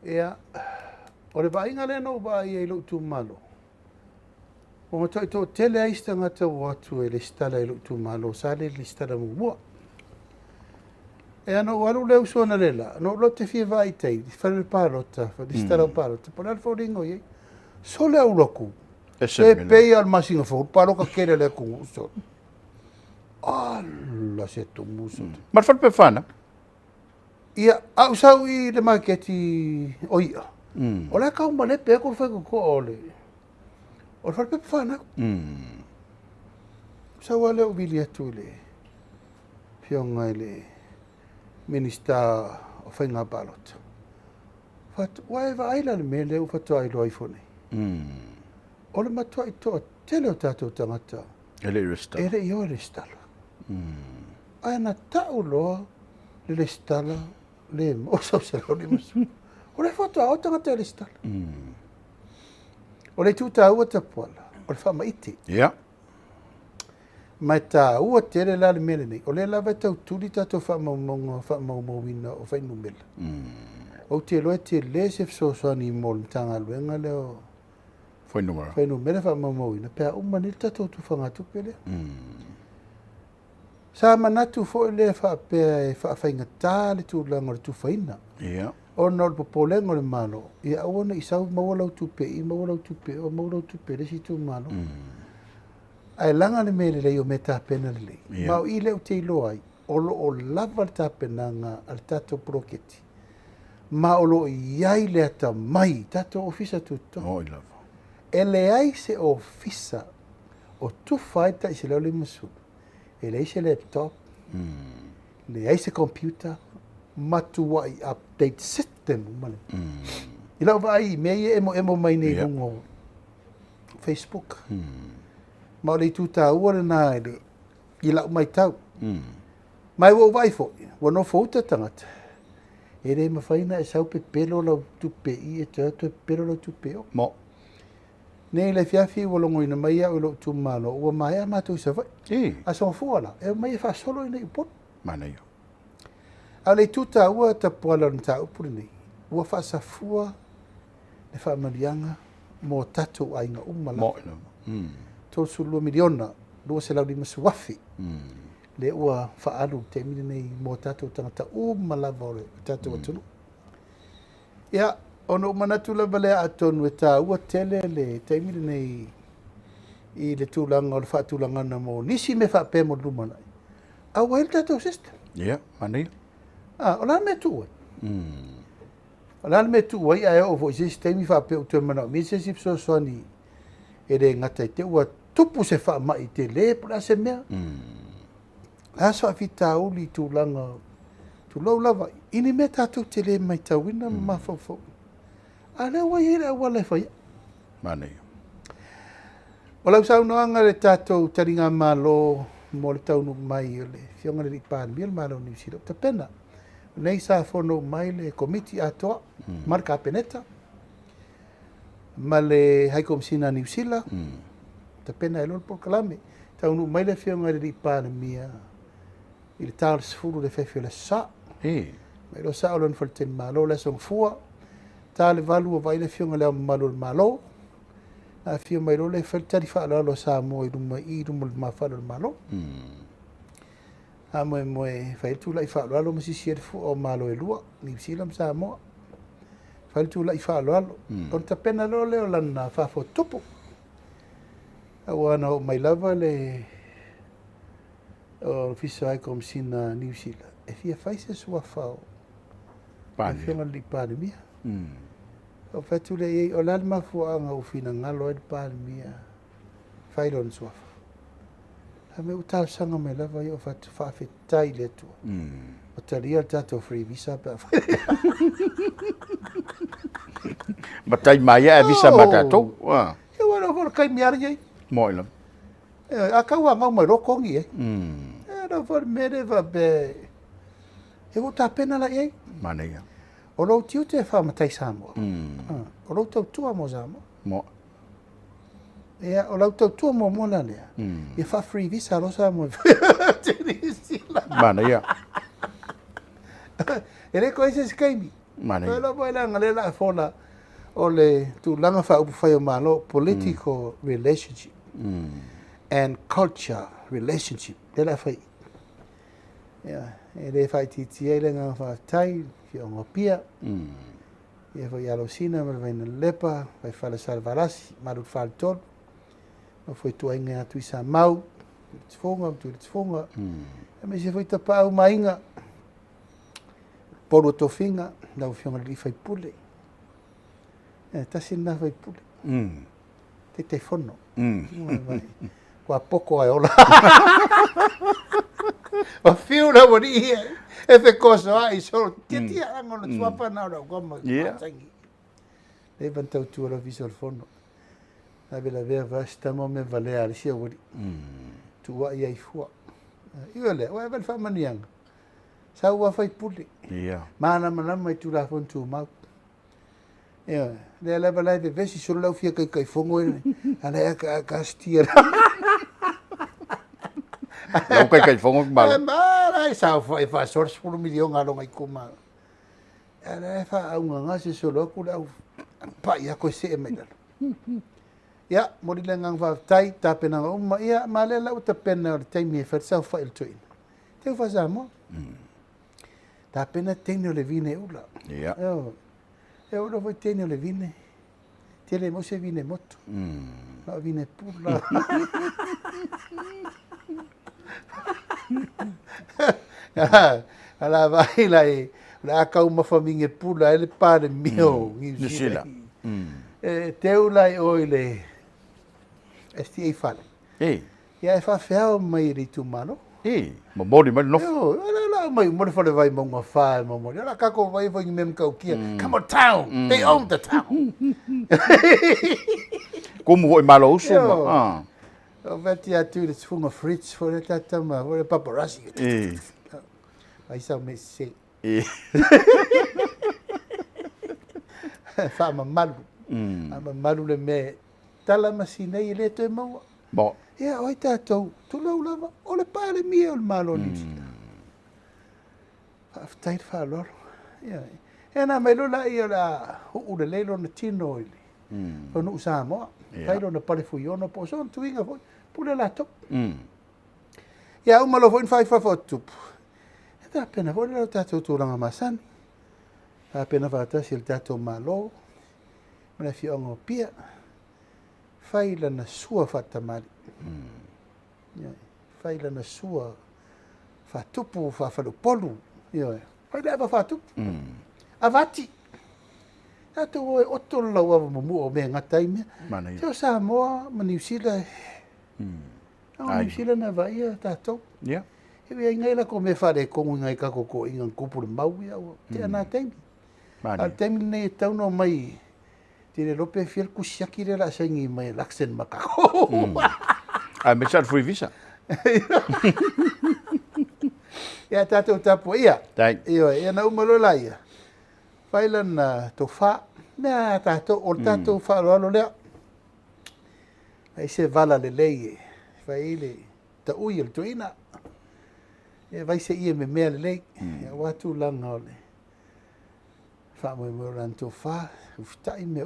Ia ole ba inga le no ba i lo tu malo. O mo to tele ai sta ngata watu e le stala i lo tu malo sa le stala mo. E ano walu le uso na lela no lo te fi vai te fa le parota fa di stala parota po al foringo ye sole au loku e pei al masinga fo paro ka kere le ku so alla se tu muso Ma fa pe fana. ia au sau i le marketi o ia o la ka uma le pe ko fa ko ole o fa pe fana sa wale o bilia tu le pionga le Minister o whainga balot. Fat waiva aila le mele u fatua i loa ifone. O le matua i toa tele o tātou tangata. Ele restala. Ele i o le stala. Ai na tau loa le stala le o sau se lau le masu. O le fatua o tangata le stala. O le tuta ua Tapuala. O le whama iti. Ja. Mai tā ua tere la le mele nei. O le lava tau tuli tato whamaumonga o whainu mele. O te loe te le se fsoswani mo le tanga luenga leo. Foi numero. Whainu mele whamaumoina. Pea umani tato tu whangatupe le. Sa manatu fo le whapea e whainga tā le tu langa le tu whaina. Ja. O no le popolengo le malo. Ia awana i sau mawalau tupe i mawalau tupe o mawalau tupe le si tu malo. Ai langa le mele le o me tapena le. Ma o ile o te ilo ai. O lava le tapena nga al tato proketi. Ma o lo iai le ata mai tato ofisa tuto. O i lava. E le ai se ofisa o tufa ita i se leo le masu. E le ai se laptop. Le ai se computer. Matua i update system. I lau vai me emo mai nei lungo Facebook. Ma o le tuta ua le nā ele i lau mai tau. Mai wo vai fo, wano fo uta tangata. E re mawhaina e sau pe pelo lau tupe i e te pelo lau tupe o. Mo. Nei le fiafi walongo ina mai au ilo tu malo, ua mai a mātou sa vai. A son fuala, e mai e wha solo ina i upon. Mana yo. A le tuta ua tapuala na ta upuri nei. Ua wha sa fua le wha marianga mo tatou ainga umala. Mo ina. Tosu 2 miliona, lua se lau di masuafi. Le ua whaalu te mine nei mo tatou tangata umala vore tatou atunu. Ia, ono manatu lava lea atonu e tā ua tele le te mine nei i le tūlanga o le whaatūlangana mo nisi me whape mo lumanai. Awa ele tatou system. Ia, mana yo. O lana me tuwa. O lana me tuwa i ae o vo i sisi teimi whape o tue mana. Mi se sip so soani e re ngata i te ua tupu se wha mai te le pula se mea. Aso a fita uli tūlanga tu lau lava. Ini me tātou te le mai tauina ma fofo. A le wai ere a wale whai. Mana yo. O lau saunoanga le tātou taringa malo mo le taunu mai o le fionga le Palemia le malo New Zealand. Ta pena. Nei sa fono mai le komiti atoa. Marka peneta. Ma le haikomsina New Zealand. Ta pena e lor Polokalame. Taunu mai le fionga le Palemia. I le tāle sifuru le whewhio le sa. Mai lo sa o lon falten malo le song fua. Tāle valu o vai le fionga le malo le malo. Na fio mai lo le faltari wha lo Samoa i ruma i ruma le mawhalo le malo. A moe moe whaitu lai wha lo masisi e fu o malo e lua. New Zealand Samoa. Whaitu lai wha lo alo. On ta pena lo leo lana whafo tupu. Awana o mai lava le o fisa ai kom sina New Zealand. E fia whaise sua whao. E fionga li Palemia. O whaitu le ei o lalma fuanga o fina ngalo e Palemia. Whailon sua whao. Ha me utau sanga me lava i o whawhetai le tua. O taria tato free visa pa whaile. Batai mai e visa matatou. E wana whora kai miari ei. Mo ina. A kaua ngau mai rokongi e. E na whora mere wa be. E o ta pena la ei. Mana yo. O rau tiu te whamatai Samoa. O rau tau tua mo Samoa. Mo. Ia, o rau tau tua mo mona lea. Ia wha free visa lo Samoa. Mana yo. E re koe se skaimi. Mana yo. E la boe langa le la fola o le tu langa wha upu whai o malo political relationship and culture relationship. Le la whai. Ia, e re whai titi e le ngā wha tai. Ki o ngopia. Ia whai alosina, mara vai na lepa, vai whala salvarasi, maru whal tolu. Ma foi tuainga atu i sa mau, tifonga, tu tifonga. E me se foi tapau mainga. Poro tofinga, lau fionga li fai pule. E tasi na fai pule. Te fono. Kua poko ai ola. O fiu na wani ia. E fe koso ai so. Tia ango na tuapa na ora goma. Le vantau tu ora visual fono. Na vela vea vasta mo me valea ali sia wani. Tu wa ia i fua. Iwa le, wa vel fa manianga. Sa ua fai puli. Mana mana mai tu la fon tu mau. Ia, le leva lai de vesi solo lau fia kai fongo ene. Ala ka stiera. Lau kai fongo malo. Mara sa fa source por milion alo ngai kuma. Ala fa aunga ngase solo ku lau pa ia ko se me dal. Ya, mori le ngang va tai tapena uma ia male lau tapena tai mi fa sa fa il tuin. Te fa sa mo. Tapena tenio le vine ula. Ja. E ora voi tenio le vine. Te le mo se vine moto. No vine pula. Ala vai lai la kau mafaminge pula ele Palemia New Zealand. Teu lai oile STA fale. Ia e whawhau mai ritu mano. Mamori mai no. La mai mo fale vai mo fa mo. La kako vai vai mem kau kia. Come on town. They own the town. Como voi malo uso. O veti atu de funga fritz for the tatama, for the paparazzi. Ai sa me se. Fa malu. Ama malu le me tala masina i le to mo. Bo. Ia oi tatou, tu lau lava, o le Palemia o le malo nisi. Whaftaid whaloro. Ia. E nā mai lola i o la hu le leilo na tino ili. O nu Samoa. Kairo na pare fui ono po son tuinga foi. Pule la top. Ia umalo foi fai fa fotup. E ta pena foi la tatou turanga masani. Ta pena vata si il tatou malo. Mana fiongo pia. Fai la na sua fatamali. Fai la na sua fatupu fa falupolu. Ia. Fai la fatupu. Avati. Tato o oto lau ava mamu o mea ngatai mea. Teo Samoa, ma New Zealand. New Zealand na vai tato. Ia. Ewe ai ngai la ko me whare kongu ngai kako ko ingan kupuru mau ia o te ana teimi. Al teimi nei tau no mai. Tire lope fiel kusiaki re la sengi mai laksen makako. Ai me chat free visa. Ia tato tapo ia. Ia na umalola ia. Failan na tofa na tato o tato fa lo le. Ai se vala le lei. Faile ta ui el tuina. E vai se ia me mea le lei. Ia watu langa ole. Fa mo mo ran tofa, uftai me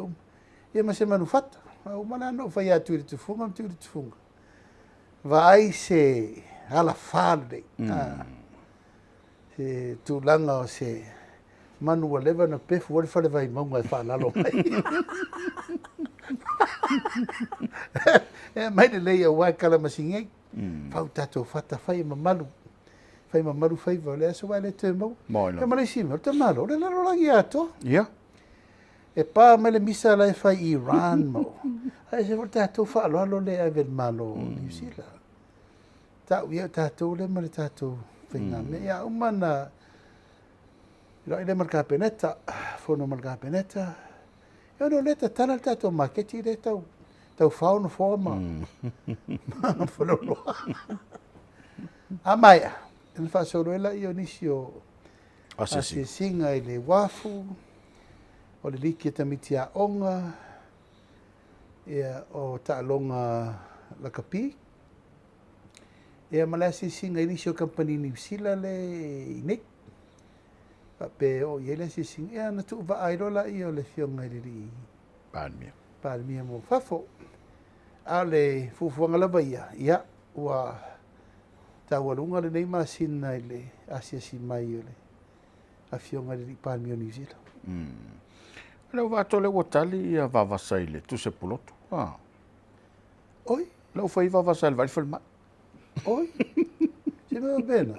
Ia ma se manufata. O mana no fa ia tu tu funga tu tu funga. Vai se ala fale. Se tu langa se manu wa leva na pefu wa fale vai maunga fa lalo mai. Mai le lei wa kala masinge. Fa tato fata fai mamalu. Fai mamalu fai va le so va le temo. E ma le simo te malo le lalo la iato. Ia. E pa me le misa la fai Iran mo. Ai se volta tato fa lalo le ave malo New Zealand. Ta ua tato le ma le tato finga me ia umana. Ila ile marka peneta, fono marka peneta. Eu não leta tala tato marketing de tau fauna forma. Falou. Amaya, ele faz ela e onisio. Assim singa ele wafu. O le liki tamitia onga. E o ta longa la kapi. E malasi singa inisio company New Zealand le nek. Pe o yele si sing e na tu va airola I o le fionga ri Palemia mo fafo ale Fofoga la baia ia wa tawalunga le nei masina ile asia si mai ole a fionga ri Palemia New Zealand le va tole wotali ia va vasaile tu se poloto oi lo fai va vasal vai filma oi se me bena.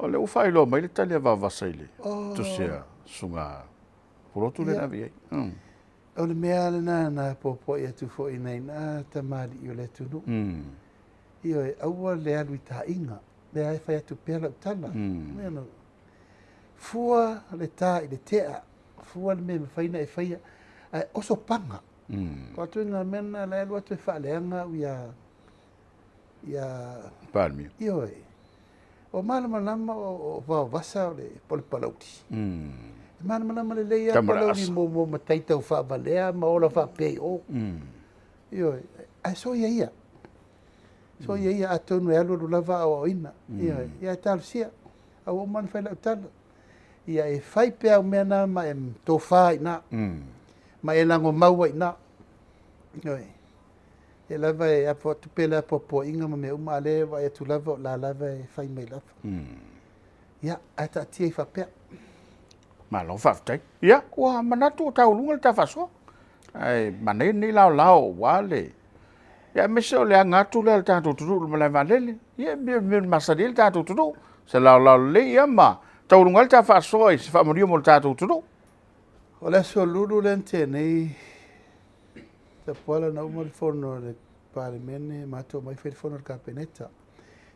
O le ufai lo mai le talia va vasaile. Tu sea sunga polotu le navi. O le mea le na popo ia tu fo ina na tamari I o le tunu. Io e aua le alu I ta inga. Le ai fai atu pela utala. Meno. Fua le ta I le tea. Fua le me faina e faia. Oso panga. Ko atu inga mena le alu atu e fa le anga ia Palemia. Io e. O malama o vasa o le polipalauti. Malama le leia palauti mo mataita o whaavalea ma ola whapei o. Io, ai so ia. So ia atonu e alu lava o ina. Ia tal sia. Au o man whai lau tala. Ia e whai pea o mea na ma e tofa ina. Ma e lango maua ina. Io, e lava e apo tupela popo inga ma me uma le va e tu lava la lava e fai mai lava. Ia ata tia I fapea. Ma lo faftai. Ia wa manatu taulunga le tafaso. Ai manai ni lao wale. Ya me se o le angatu le tātou turu le malai valele. Ia me masari le tātou turu. Se lau le ia ma. Taurunga le tā whaasoa i se whaamorio mo le tātou turu. O le so lulu le nei Tapuala na umar fono le Palemia mato mai fe fono le kapeneta.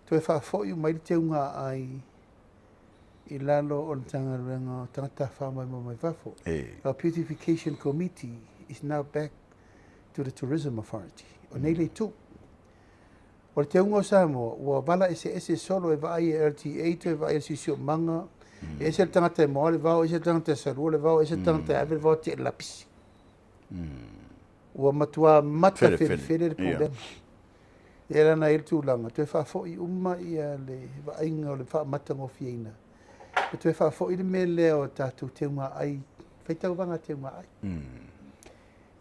To e whaafo i mai te unga ai I lalo o le tanga tangata whamai mo mai whafo. Our Beautification Committee is now back to the Tourism Authority. O nei le tu. O le te unga o Samoa, ua wala ese solo e vai e RTA to e vai e sisio manga. E ese tangata e moa le vau, ese tangata e sarua le vau, ese tangata e ave le vau te lapisi. Ua matua mata fere le problema. E rana e tu langa. To e whaafo I umma ia le vainga o le wha matango fiena. E to e whaafo I le me leo tātou te unga ai. Whaitau wanga te unga ai.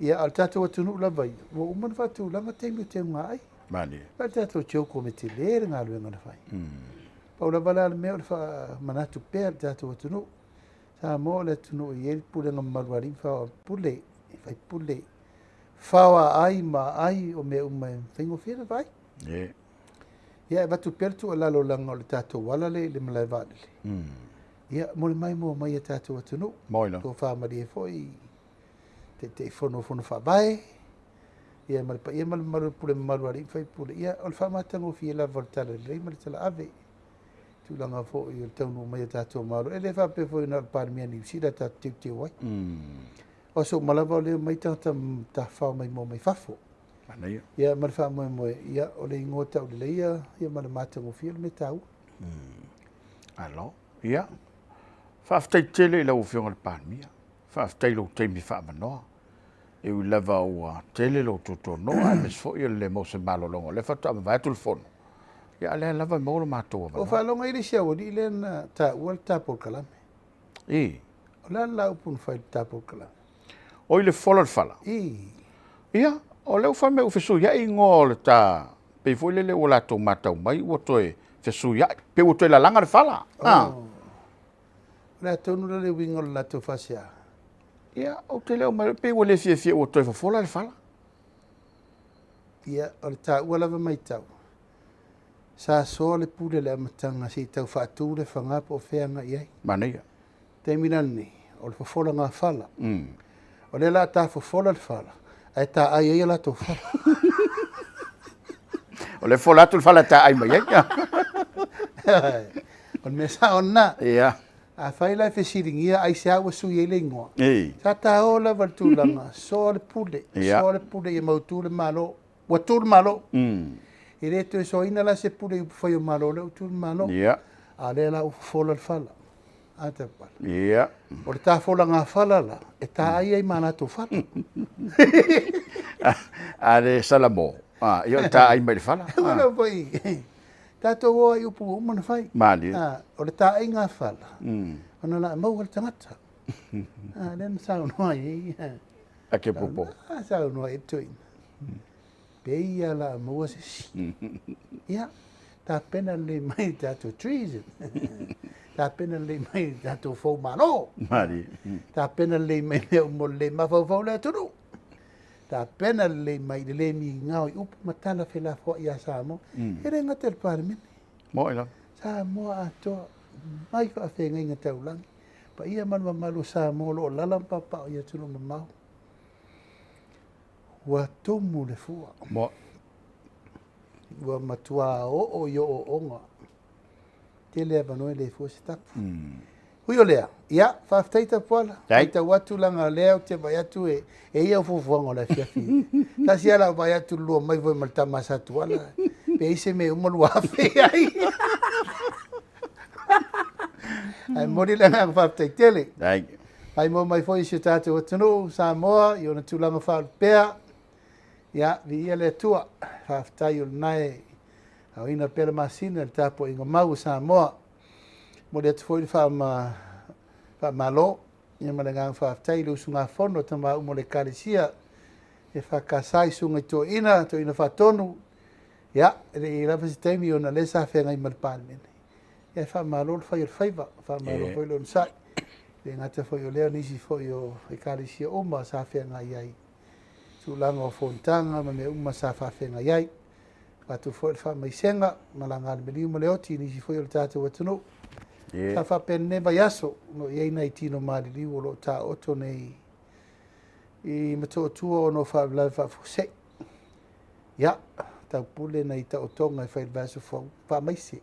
Ia al tātou atunu lavai. Ua umma na whātou langa te unga ai. Mani. Al tātou tioko me te lere ngā luenga na whai. Paula wala le mea o le wha manatu pēr tātou atunu. Samoa le atunu I eri pule ngā maruari whawa pule. Whai pule. Whawa ai ma ai o me umma whaingo whina vai. Ia e watu pertu a lalo langa o le tātou wala le malai vālele. Ia mo le mai e tātou atunu. Moina. Tō whamari e foi te whono whabai. Ia malu pule maruari whai pule. Ia o le whamatango fie la voltala le rei tala ave. Tūlanga fo I o taunu mai e tātou maru. E le whape foi na Palemia ni usida tā te wai. O so malawa leo mai tangata ta whao mai mo mai whafo. Ia mara wha moe ia o le ingota o le leia, ia mara mātango fia le me tau. Alo, ia. Whaaftei tele I lau whionga le Palemia. Whaaftei lau teimi whaamanoa. E ui lava ua tele lau tuto noa, mes fo I le mo se malolongo. Le whatu ama vaitu le fono. Ia lea lava I mauro mātua wanoa. O whalonga I le siawa di le na ta ua le Polokalame. O le lau pun whai le Polokalame. O I le Fofola Le Fala. Ia, o leu whame u whesu iai ngō le tā. Pei foi lele o lātou mātau mai, ua toe whesu iai. Pe ua toe la langa le whala. Lea tonu le wingo le lātou whasia. Ia, o te leo mai, pe ua le fie ua toe Fofola Le Fala. Ia, o le tā ua lava mai tau. Sa soa le pule le amatanga si tau whaatu le whangapo o wheanga iai. Maneia. Te minani, o le Fofola ngā whala. O le la tā Fofola Le Fala. Ai tā ai la tō whala. O le Fofola Le Fala tā ai mai ai. O me sa ona. Ia. A whai lai whesiringia ai se awa sui e le ingoa. Sa tā o la vartulanga. So le pule. So le pule I mautu le malo. Watu le malo. I re tu so ina la se pule I whai o malo le utu le malo. Ia. A le la Fofola Le Fala. A te pala. Ia. O le tā whola ngā whala la. E tā ai mana tō whala. A le Salamo. Ia le tā ai mai le whala. Wala pai. Tātou oa I upu umana whai. Mali. O le tā ai ngā whala. Ona la mau le tangata. Lena sao noa I. A ke popo. Sao noa I tuina. Peia la mua se si. Ia. Tā pena le mai tātou treason. Tā pena le mai tātou fau mano. Mali. Tā pena le mai leo mo le mawhau le atunu. Tā pena le mai le mi ngau I upu matala whela fo I a Samoa. Here ngata le Palemia. Moila. Samoa atoa mai whaafenga inga taulangi. Pa ia manua malu Samoa lo lalampa pa o ia tunu mamau. Ua tomu le fua. Mo. Ua matua o yo o onga. Te lea banoi le fua se tapu. Hui o lea. Ia, whaaftei Tapuala. Ai ta watu langa lea o te vai atu e ia o fufuanga la fiafi. Ta si ala o vai atu lua mai voi malta masa tuala. Pe ise me umalu afe ai. Ai mori langa whaaftei tele. Ai mo mai foi se tātou atunu, Samoa, I ona tūlanga whaalupea. Ia, vi ia le tua. Whaaftai o nai. Au ina pera masina le tāpo inga mau Samoa. Mo le atu foi wha malo. Ia marangang whaaftai le usunga whono tama umo le karisia. E whakasai sunga I tō ina whatonu. Ia, e rafa se taimi o na le sa whenga I Palemia. Ia wha malo le whai o whaiva. Wha malo foi lo nsai. Le ngata foi o lea nisi foi o e karisia oma sa whenga I ai. tūlanga o Fontanga ma me uma sa whawhenga iai. Watu fo fa mai senga malanga le meliu le oti ni fo yo tatu watuno. Fa penne ba yaso no ye na itino mali li wo ta oto nei. I mato tuo no fa la fa se. Ya ta pule na ita otonga fa vaso fo fa mai se.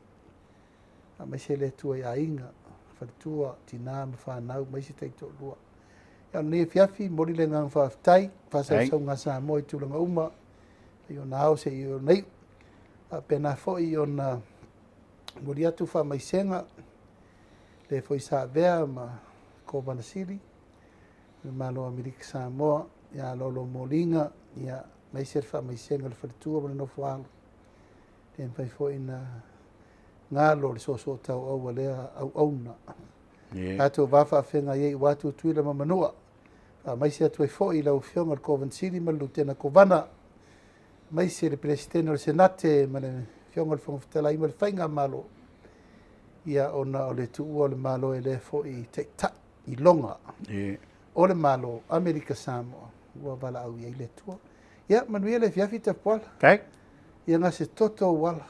Fa mai se le tua ya inga fa tua tina ma fa na mai se tai to lua. Ya ne fiafi mori le ngang fa tai fa sa ngasa mo tu langa uma. Yo na se yo nei pena foi ona moria tu fa mai senga le foi sa vea ma Kobana City malo Amerika Samoa ya lolo molinga ya mai ser fa mai senga le fatua no fualo tem pai foi na ngalo le so tau au le au ona ato va fa fenga ye watu tuila ma manua mai se tu foi la ufionga Kobana City ma lutena Kobana mai se le presidente del senate ma le fionga le fonga i fainga malo ia ona o le tu o le malo e le fo i te ta i longa o le malo Amerika Samoa ua vala au ia i le tua ia manuia le fiafi Tapuala ia nga se toto wala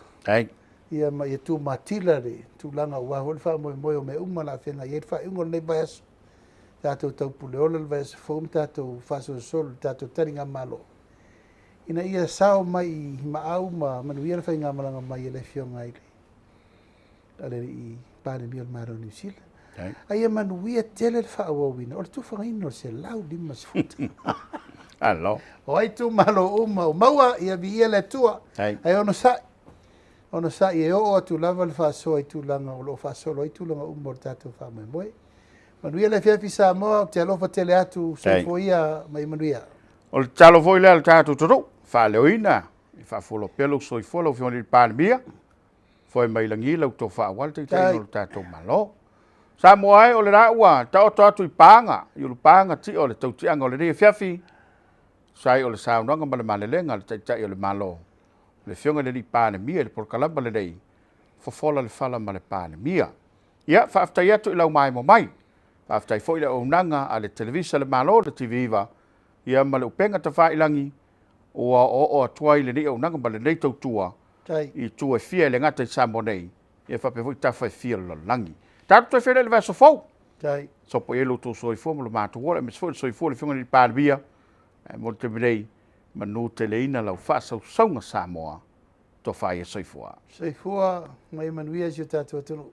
ia ma ia tu matila le tu langa ua hol fa mo o me uma la fenga ia fa ungo le bas tato tau pule ole le bas fo tato faso sol tato taringa malo ina ia sao mai maau ma manuia fa inga malanga mai le fionga ile ale I Palemia maro New Zealand ai manuia tele fa wina o tu fa ino se lau di mas fut allo o ai tu malo uma maua ia vi le tua ai ono sa ia o tu lava le fa so ai tu langa o lo fa so ai tu langa umortato fa mai moi manuia le fia fisa mo te lo fa tele atu so foia mai manuia o le talo foi le tatu toro fa leoina I fa folo pelo so I folo fiona I Palemia foi mai langi lau to fa wal te no tato malo Samoa o le raua ta o atu I panga I panga ti o le tau ti anga o le fiafi sai o le saunanga ma le malelenga le tai o le malo le fionga le Palemia le Polokalame le dei Fofola Le Fala ma le Palemia ia fa aftai atu I lau mai mo mai fa aftai foi le onanga a le televisa le malo le TV-va ia ma le upenga ta fa ilangi o atuai le ni onanga ma le nei tau tua I tua fia le ngata I Samoa nei ia fa pe foi ta fa fia lo langi tatu fe le vaso fo so po elo to so I fo mo ma to wala me so I fo le fionga le Palemia mo te brei manu te leina lau fa so songa Samoa to fa ia soifua mai manuia si tatu tunu